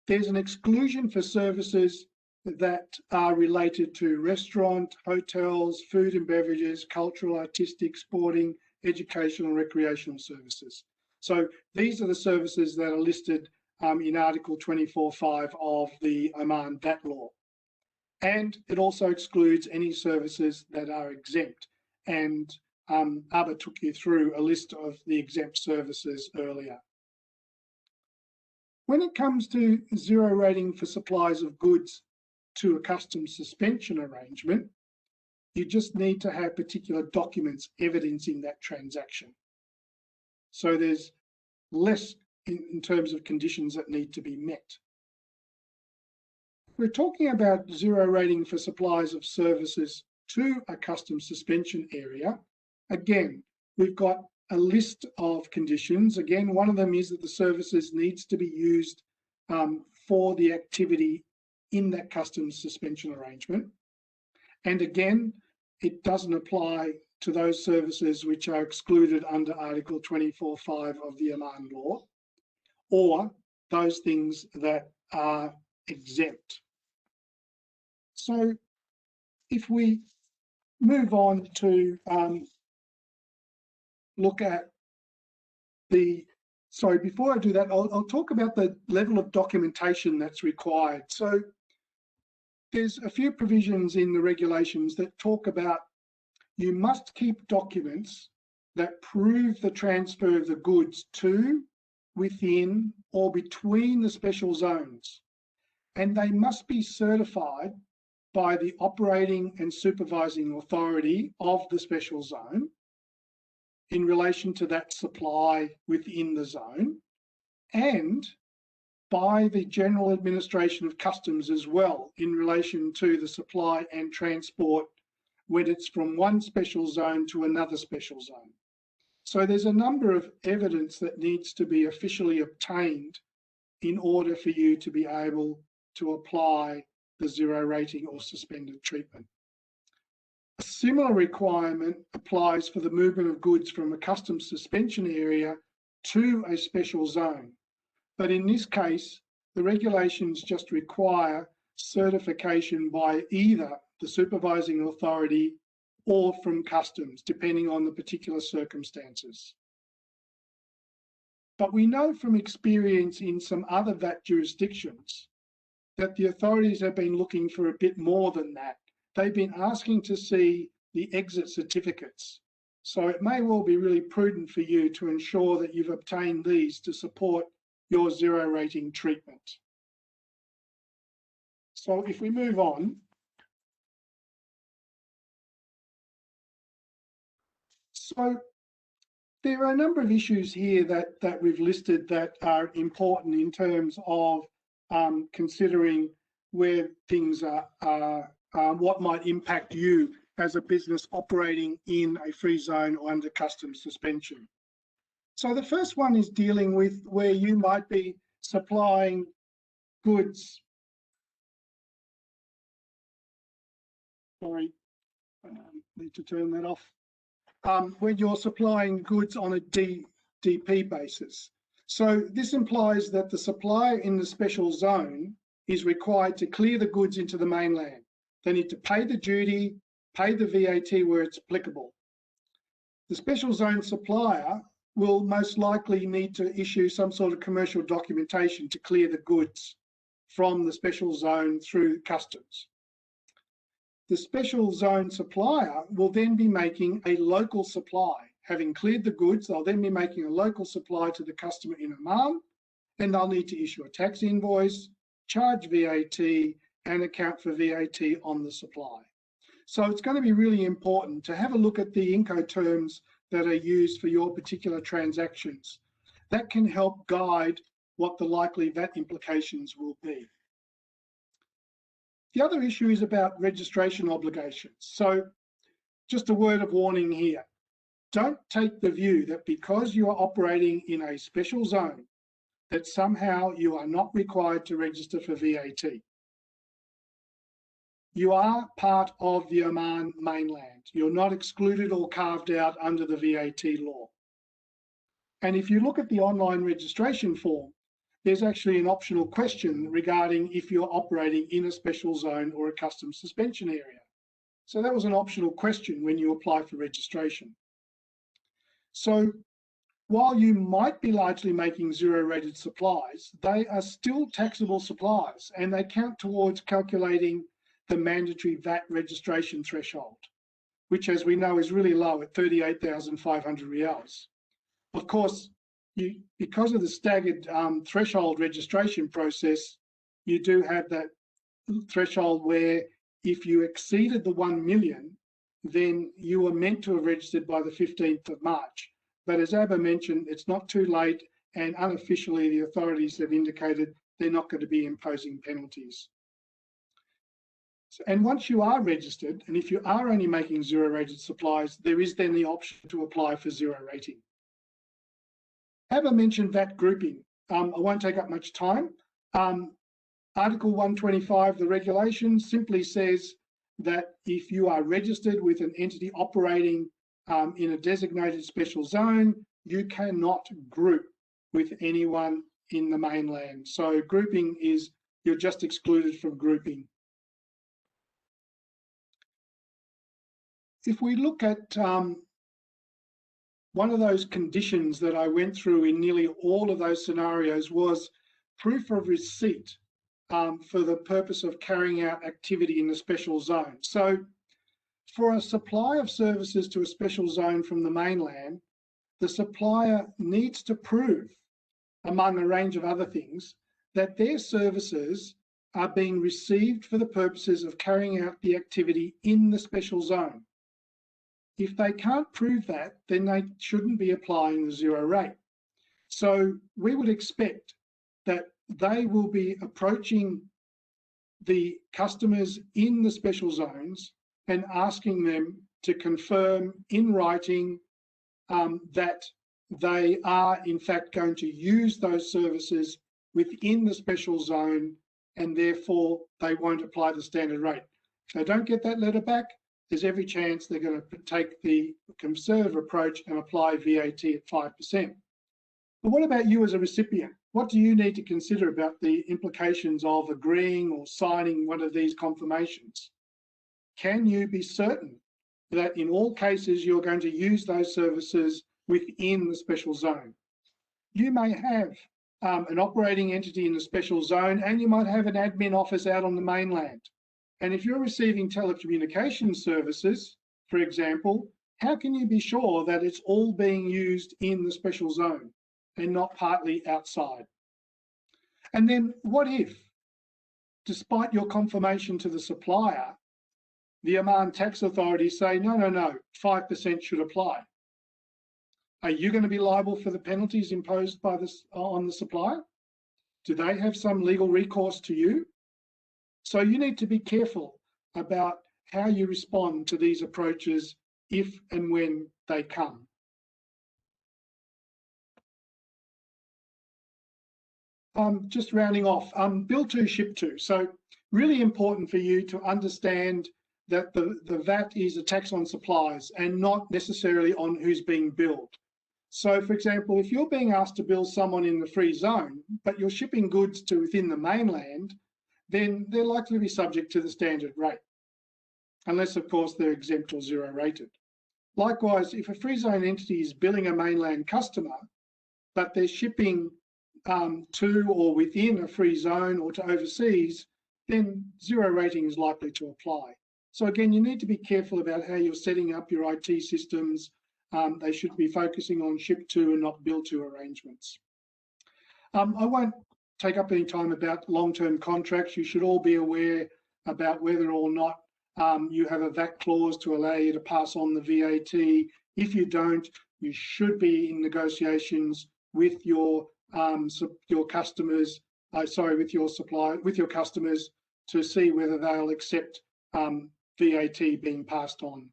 There's an exclusion for services that are related to restaurant, hotels, food and beverages, cultural, artistic, sporting, educational, recreational services. So these are the services that are listed in Article 24.5 of the Oman VAT law. And it also excludes any services that are exempt. And Abba took you through a list of the exempt services earlier. When it comes to 0 rating for supplies of goods to a customs suspension arrangement, you just need to have particular documents evidencing that transaction. So there's less in terms of conditions that need to be met. We're talking about 0 rating for supplies of services to a customs suspension area. Again, we've got a list of conditions. Again, one of them is that the services needs to be used for the activity in that customs suspension arrangement. And again, it doesn't apply to those services which are excluded under Article 24.5 of the Oman law, or those things that are exempt. So if we move on to look at before I do that, I'll talk about the level of documentation that's required. So there's a few provisions in the regulations that talk about you must keep documents that prove the transfer of the goods to, within, or between the special zones. And they must be certified by the operating and supervising authority of the special zone. in relation to that supply within the zone, and by the General Administration of Customs as well in relation to the supply and transport when it's from one special zone to another special zone. So there's a number of evidence that needs to be officially obtained in order for you to be able to apply the zero rating or suspended treatment. A similar requirement applies for the movement of goods from a customs suspension area to a special zone. But in this case, the regulations just require certification by either the supervising authority or from customs, depending on the particular circumstances. But we know from experience in some other VAT jurisdictions that the authorities have been looking for a bit more than that. They've been asking to see the exit certificates. So it may well be really prudent for you to ensure that you've obtained these to support your zero rating treatment. So if we move on, so there are a number of issues here that we've listed that are important in terms of considering where things are, what might impact you as a business operating in a free zone or under customs suspension. So the first one is dealing with where you might be supplying goods. Sorry, need to turn that off. When you're supplying goods on a DP basis. So this implies that the supplier in the special zone is required to clear the goods into the mainland. They need to pay the duty, pay the VAT where it's applicable. The special zone supplier will most likely need to issue some sort of commercial documentation to clear the goods from the special zone through customs. The special zone supplier will then be making a local supply. Having cleared the goods, they'll then be making a local supply to the customer in Oman, and they'll need to issue a tax invoice, charge VAT, and account for VAT on the supply. So it's going to be really important to have a look at the Incoterms that are used for your particular transactions. That can help guide what the likely VAT implications will be. The other issue is about registration obligations. So just a word of warning here. Don't take the view that because you are operating in a special zone, that somehow you are not required to register for VAT. You are part of the Oman mainland. You're not excluded or carved out under the VAT law. And if you look at the online registration form, there's actually an optional question regarding if you're operating in a special zone or a customs suspension area. So that was an optional question when you apply for registration. So while you might be largely making zero-rated supplies, they are still taxable supplies, and they count towards calculating the mandatory VAT registration threshold, which, as we know, is really low at 38,500 riyals. Of course, because of the staggered threshold registration process, you do have that threshold where if you exceeded the 1 million, then you were meant to have registered by the 15th of March. But as Abba mentioned, it's not too late, and unofficially the authorities have indicated they're not going to be imposing penalties. And once you are registered, and if you are only making zero-rated supplies, there is then the option to apply for zero rating. Abba mentioned VAT grouping. I won't take up much time. Article 125, the regulation, simply says that if you are registered with an entity operating in a designated special zone, you cannot group with anyone in the mainland. So grouping is, you're just excluded from grouping. If we look at one of those conditions that I went through in nearly all of those scenarios was proof of receipt for the purpose of carrying out activity in the special zone. So for a supply of services to a special zone from the mainland, the supplier needs to prove, among a range of other things, that their services are being received for the purposes of carrying out the activity in the special zone. If they can't prove that, then they shouldn't be applying the zero rate. So we would expect that they will be approaching the customers in the special zones and asking them to confirm in writing that they are in fact going to use those services within the special zone, and therefore they won't apply the standard rate. If they don't get that letter back, there's every chance they're going to take the conservative approach and apply VAT at 5%. But what about you as a recipient? What do you need to consider about the implications of agreeing or signing one of these confirmations? Can you be certain that in all cases you're going to use those services within the special zone? You may have an operating entity in the special zone, and you might have an admin office out on the mainland. And if you're receiving telecommunications services, for example, how can you be sure that it's all being used in the special zone and not partly outside? And then what if, despite your confirmation to the supplier, the Oman tax authorities say, no, 5% should apply? Are you going to be liable for the penalties imposed by this on the supplier? Do they have some legal recourse to you? So you need to be careful about how you respond to these approaches if and when they come. Just rounding off, bill to, ship to. So really important for you to understand that the VAT is a tax on supplies and not necessarily on who's being billed. So for example, if you're being asked to bill someone in the free zone, but you're shipping goods to within the mainland, then they're likely to be subject to the standard rate, unless of course they're exempt or zero rated. Likewise, if a free zone entity is billing a mainland customer, but they're shipping to or within a free zone or to overseas, then zero rating is likely to apply. So again, you need to be careful about how you're setting up your IT systems. They should be focusing on ship to and not bill to arrangements. I won't take up any time about long-term contracts. You should all be aware about whether or not you have a VAT clause to allow you to pass on the VAT. If you don't, you should be in negotiations with your customers, with your customers, to see whether they'll accept VAT being passed on.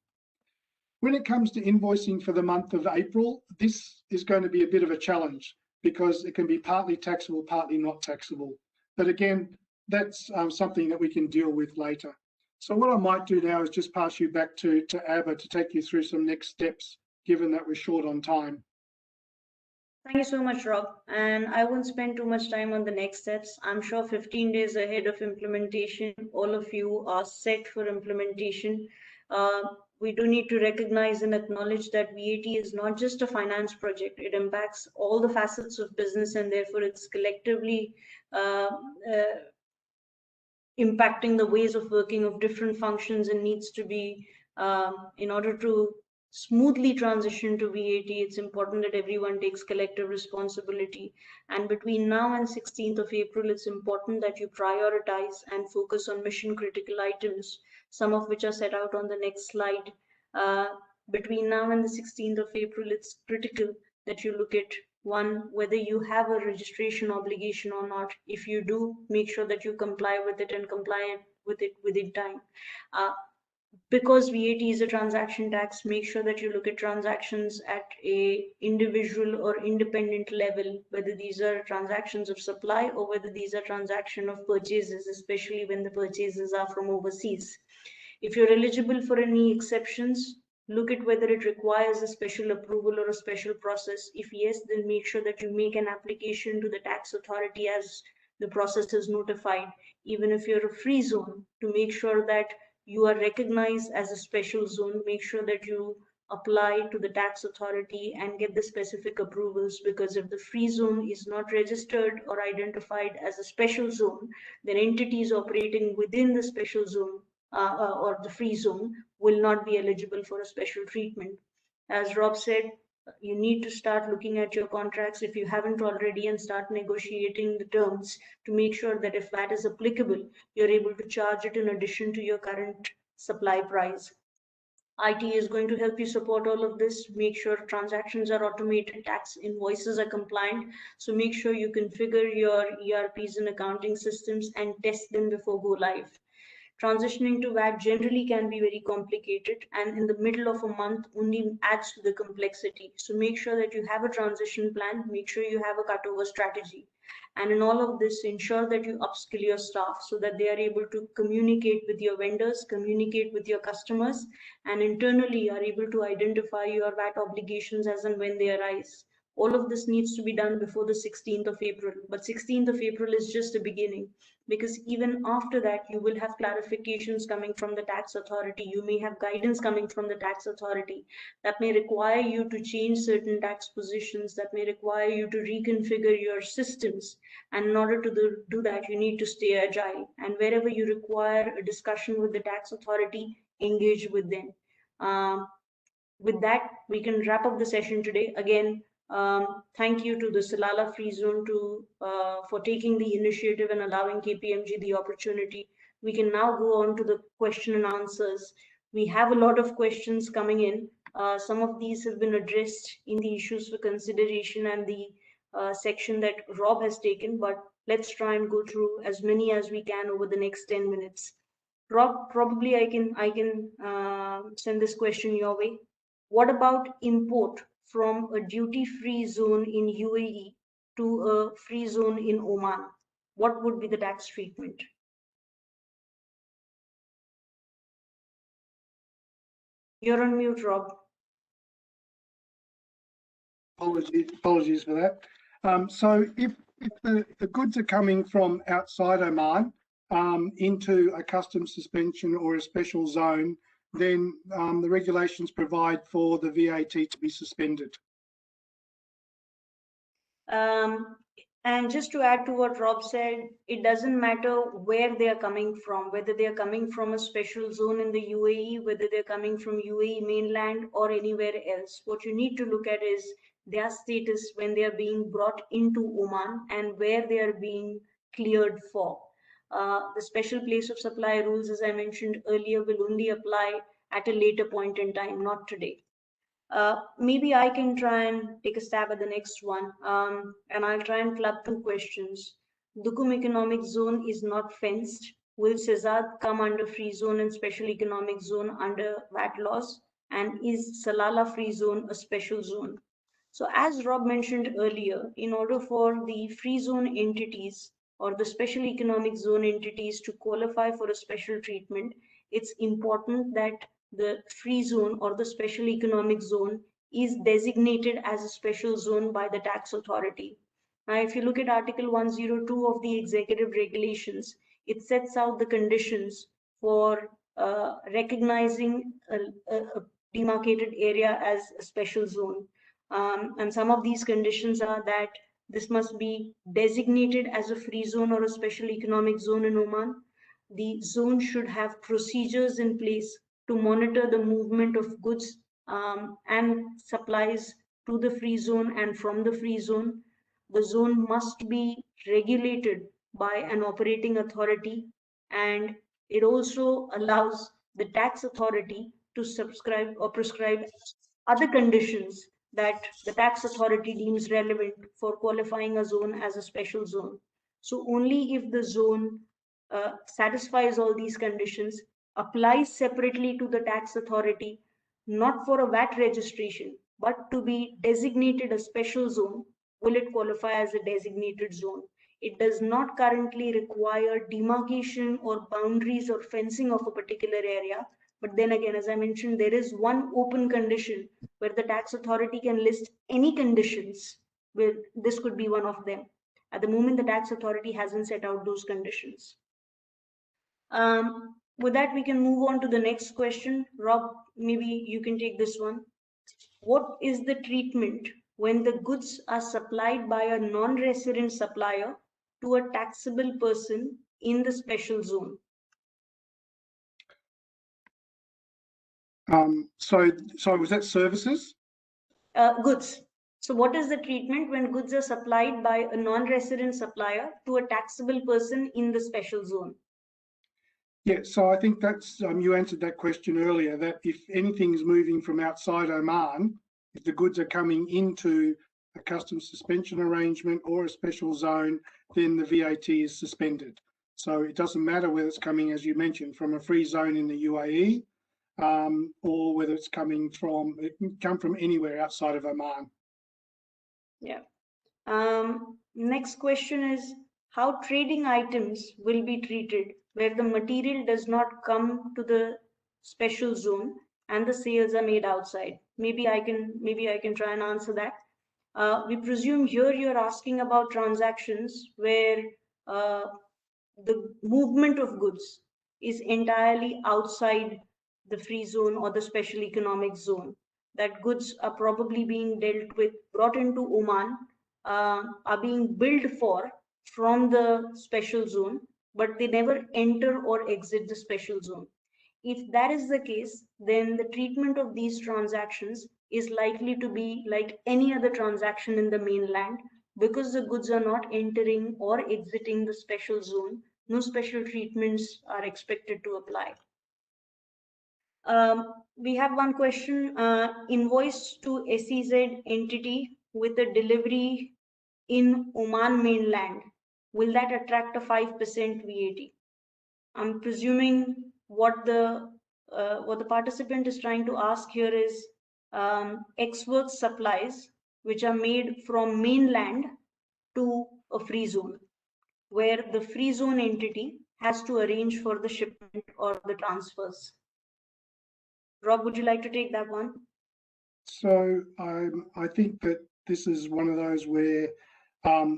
When it comes to invoicing for the month of April, this is going to be a bit of a challenge because it can be partly taxable, partly not taxable. But again, that's something that we can deal with later. So what I might do now is just pass you back to Abba to take you through some next steps, given that we're short on time. Thank you so much, Rob. And I won't spend too much time on the next steps. I'm sure 15 days ahead of implementation, all of you are set for implementation. We do need to recognize and acknowledge that VAT is not just a finance project. It impacts all the facets of business, and therefore it's collectively impacting the ways of working of different functions, and needs to be, in order to smoothly transition to VAT, it's important that everyone takes collective responsibility. And between now and 16th of April, it's important that you prioritize and focus on mission critical items, some of which are set out on the next slide. Between now and the 16th of April, it's critical that you look at, one, whether you have a registration obligation or not. If you do, make sure that you comply with it and comply with it within time. Because VAT is a transaction tax, make sure that you look at transactions at a individual or independent level, whether these are transactions of supply or whether these are transactions of purchases, especially when the purchases are from overseas. If you're eligible for any exceptions, look at whether it requires a special approval or a special process. If yes, then make sure that you make an application to the tax authority as the process is notified. Even if you're a free zone, to make sure that you are recognized as a special zone, make sure that you apply to the tax authority and get the specific approvals, because if the free zone is not registered or identified as a special zone, then entities operating within the special zone or the free zone will not be eligible for a special treatment. As Rob said, you need to start looking at your contracts if you haven't already, and start negotiating the terms to make sure that if VAT is applicable, you're able to charge it in addition to your current supply price. IT is going to help you support all of this. Make sure transactions are automated, tax invoices are compliant. So make sure you configure your ERPs and accounting systems and test them before go live. Transitioning to VAT generally can be very complicated, and in the middle of a month only adds to the complexity. So make sure that you have a transition plan, make sure you have a cutover strategy. And in all of this, ensure that you upskill your staff so that they are able to communicate with your vendors, communicate with your customers, and internally are able to identify your VAT obligations as and when they arise. All of this needs to be done before the 16th of April, but 16th of April is just a beginning, because even after that you will have clarifications coming from the tax authority, you may have guidance coming from the tax authority that may require you to change certain tax positions, that may require you to reconfigure your systems. And in order to do that, you need to stay agile, and wherever you require a discussion with the tax authority, engage with them. um, with that, we can wrap up the session today. Again, thank you to the Salala Free Zone for taking the initiative and allowing KPMG the opportunity. We can now go on to the question and answers. We have a lot of questions coming in. Some of these have been addressed in the issues for consideration and the section that Rob has taken, but let's try and go through as many as we can over the next 10 minutes. Rob, probably I can send this question your way. What about import from a duty-free zone in UAE to a free zone in Oman? What would be the tax treatment? You're on mute, Rob. Apologies for that. So if the goods are coming from outside Oman into a customs suspension or a special zone, then the regulations provide for the VAT to be suspended. And just to add to what Rob said, it doesn't matter where they are coming from, whether they are coming from a special zone in the UAE, whether they're coming from UAE mainland or anywhere else. What you need to look at is their status when they are being brought into Oman and where they are being cleared for. The special place of supply rules, as I mentioned earlier, will only apply at a later point in time, not today. Maybe I can try and take a stab at the next one, and I'll try and club two questions. Dukum Economic Zone is not fenced. Will Cesar come under free zone and special economic zone under VAT laws? And is Salala free zone a special zone? So as Rob mentioned earlier, in order for the free zone entities or the special economic zone entities to qualify for a special treatment, it's important that the free zone or the special economic zone is designated as a special zone by the tax authority. Now, if you look at Article 102 of the executive regulations, it sets out the conditions for recognizing a demarcated area as a special zone. And some of these conditions are that this must be designated as a free zone or a special economic zone in Oman. The zone should have procedures in place to monitor the movement of goods and supplies to the free zone and from the free zone. The zone must be regulated by an operating authority, and it also allows the tax authority to subscribe or prescribe other conditions that the tax authority deems relevant for qualifying a zone as a special zone. So only if the zone satisfies all these conditions, applies separately to the tax authority, not for a VAT registration, but to be designated a special zone, will it qualify as a designated zone. It does not currently require demarcation or boundaries or fencing of a particular area. But then again, as I mentioned, there is one open condition where the tax authority can list any conditions, where this could be one of them. At the moment, the tax authority hasn't set out those conditions. With that, we can move on to the next question. Rob, maybe you can take this one. What is the treatment when the goods are supplied by a non-resident supplier to a taxable person in the special zone? So was that services? Goods. So what is the treatment when goods are supplied by a non-resident supplier to a taxable person in the special zone? Yeah, so I think that's, you answered that question earlier, that if anything's moving from outside Oman, if the goods are coming into a customs suspension arrangement or a special zone, then the VAT is suspended. So it doesn't matter whether it's coming, as you mentioned, from a free zone in the UAE, or whether it's coming from, it can come from anywhere outside of Oman. Yeah. Next question is how trading items will be treated where the material does not come to the special zone and the sales are made outside. Maybe I can try and answer that. We presume here you're asking about transactions where uh, the movement of goods is entirely outside the free zone or the special economic zone. That goods are probably being dealt with, brought into Oman, are being billed for from the special zone, but they never enter or exit the special zone. If that is the case, then the treatment of these transactions is likely to be like any other transaction in the mainland because the goods are not entering or exiting the special zone. No special treatments are expected to apply. We have one question, invoice to SEZ entity with a delivery in Oman mainland. Will that attract a 5% VAT? I'm presuming what the participant is trying to ask here is ex-works supplies which are made from mainland to a free zone, where the free zone entity has to arrange for the shipment or the transfers. Rob, would you like to take that one? So I think that this is one of those where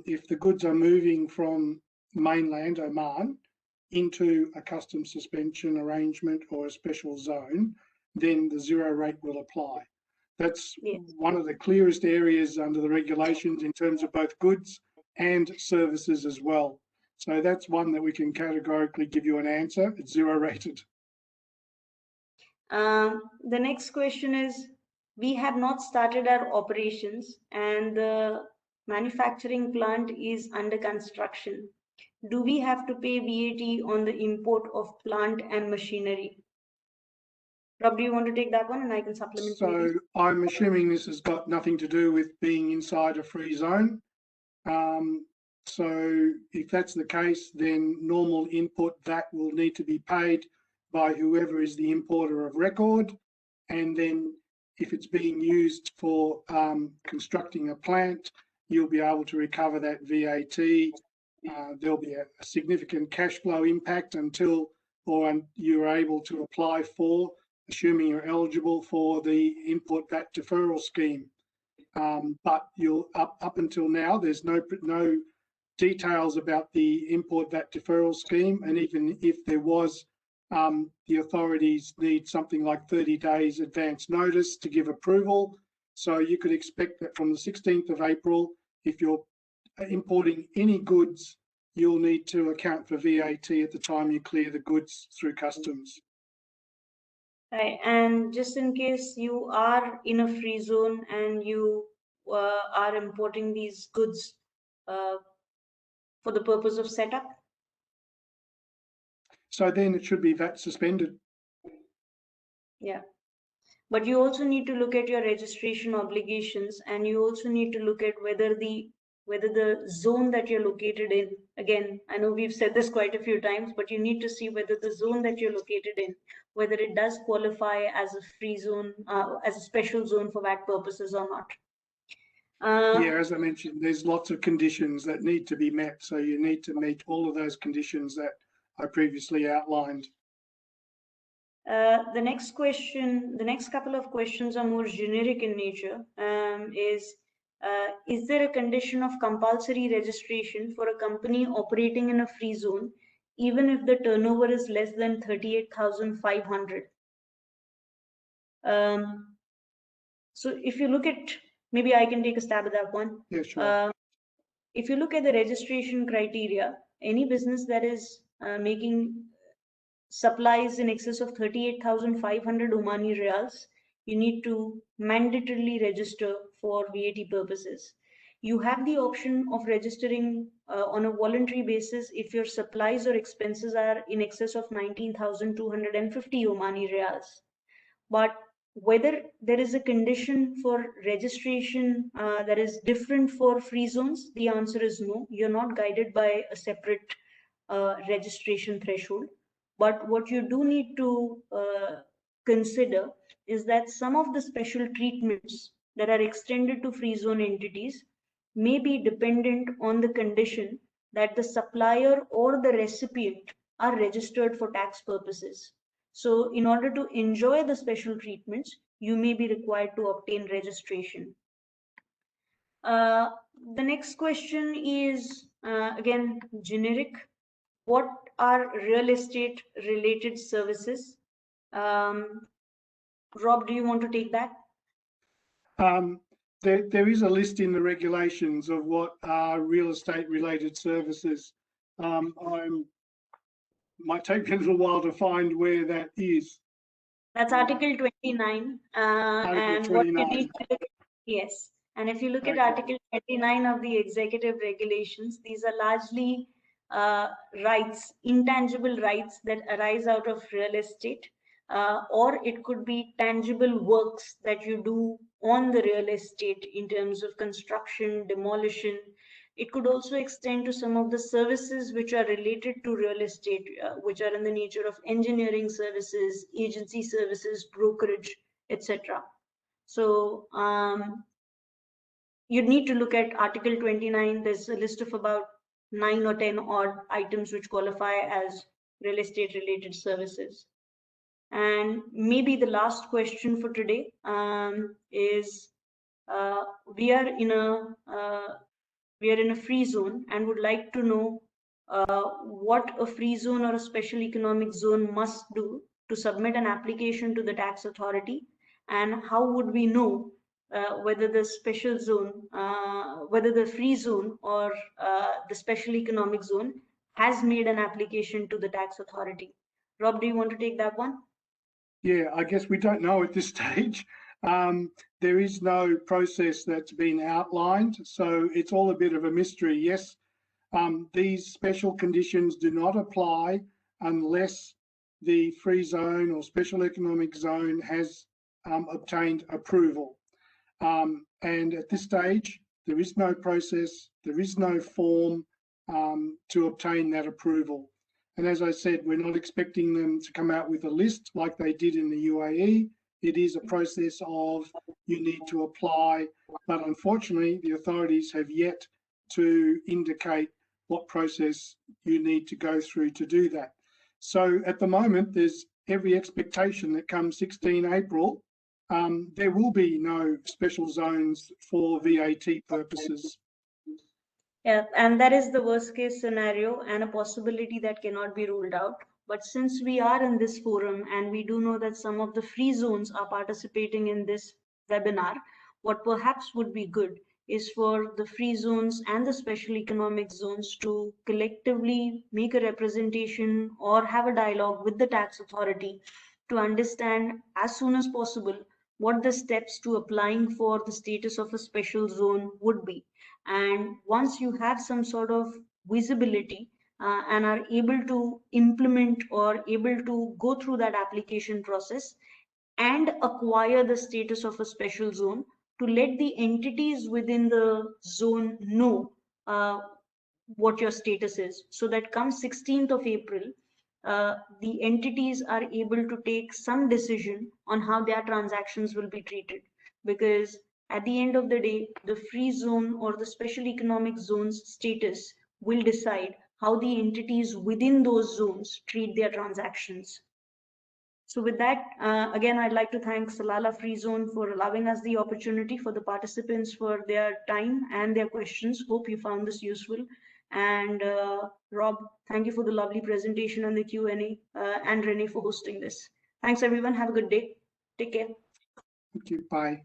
if the goods are moving from mainland Oman into a customs suspension arrangement or a special zone, then the zero rate will apply. That's Yes. one of the clearest areas under the regulations in terms of both goods and services as well. So that's one that we can categorically give you an answer. It's zero rated. The next question is, we have not started our operations and the manufacturing plant is under construction. Do we have to pay VAT on the import of plant and machinery? Rob, do you want to take that one and I can supplement So maybe? I'm assuming this has got nothing to do with being inside a free zone. So if that's the case, then normal input VAT will need to be paid by whoever is the importer of record. And then if it's being used for constructing a plant, you'll be able to recover that VAT. There'll be a significant cash flow impact until you're able to apply for, assuming you're eligible for the import VAT deferral scheme. But you'll up until now, there's no details about the import VAT deferral scheme, and even if there was, the authorities need something like 30 days advance notice to give approval. So you could expect that from the 16th of April, if you're importing any goods, you'll need to account for VAT at the time you clear the goods through customs. Right. And just in case you are in a free zone and you are importing these goods for the purpose of setup? So then it should be VAT suspended. Yeah. But you also need to look at your registration obligations, and you also need to look at whether the zone that you're located in, again, I know we've said this quite a few times, but you need to see whether the zone that you're located in, whether it does qualify as a free zone, as a special zone for VAT purposes or not. Yeah, as I mentioned, there's lots of conditions that need to be met. So you need to meet all of those conditions that I previously outlined. The next question, the next couple of questions are more generic in nature. Is there a condition of compulsory registration for a company operating in a free zone, even if the turnover is less than 38,500? So if you look at, maybe I can take a stab at that one. Yeah, sure. If you look at the registration criteria, any business that is making supplies in excess of 38,500 Omani riyals, you need to mandatorily register for VAT purposes. you have the option of registering on a voluntary basis if your supplies or expenses are in excess of 19,250 Omani Riyals. But whether there is a condition for registration that is different for free zones, the answer is no. You're not guided by a separate registration threshold. But what you do need to consider is that some of the special treatments that are extended to free zone entities may be dependent on the condition that the supplier or the recipient are registered for tax purposes. So in order to enjoy the special treatments, you may be required to obtain registration. Uh, the next question is again generic. What are real estate related services? Rob, do you want to take that? There is a list in the regulations of what are real estate related services. Might take me a little while to find where that is. That's Article 29. Article and 29. what you need to look at, yes. And if you look at Article 29 of the executive regulations, these are largely rights, intangible rights that arise out of real estate, or it could be tangible works that you do on the real estate in terms of construction, demolition. It could also extend to some of the services which are related to real estate, which are in the nature of engineering services, agency services, brokerage, etc. So you'd need to look at Article 29. There's a list of about 9 or 10 odd items which qualify as real estate related services. And maybe the last question for today is we are in a free zone and would like to know what a free zone or a special economic zone must do to submit an application to the tax authority, and how would we know whether the special zone, whether the free zone or the special economic zone has made an application to the tax authority. Rob, do you want to take that one? Yeah, I guess we don't know at this stage. There is no process that's been outlined, so it's all a bit of a mystery. Yes, these special conditions do not apply unless the free zone or special economic zone has obtained approval. And at this stage, there is no process, there is no form to obtain that approval. And as I said, we're not expecting them to come out with a list like they did in the UAE. It is a process of you need to apply, but unfortunately, the authorities have yet to indicate what process you need to go through to do that. So at the moment, there's every expectation that come 16 April, there will be no special zones for VAT purposes. Yeah, and that is the worst case scenario and a possibility that cannot be ruled out. But since we are in this forum and we do know that some of the free zones are participating in this webinar, what perhaps would be good is for the free zones and the special economic zones to collectively make a representation or have a dialogue with the tax authority to understand as soon as possible what the steps to applying for the status of a special zone would be. And once you have some sort of visibility and are able to implement or able to go through that application process and acquire the status of a special zone, to let the entities within the zone know what your status is, so that come 16th of April, the entities are able to take some decision on how their transactions will be treated. Because at the end of the day, the free zone or the special economic zone's status will decide how the entities within those zones treat their transactions. So with that, again, I'd like to thank Salalah Free Zone for allowing us the opportunity, for the participants for their time and their questions. Hope you found this useful. And Rob, thank you for the lovely presentation and the Q&A, and Renee for hosting this. Thanks everyone. Have a good day. Take care. Thank you. Bye.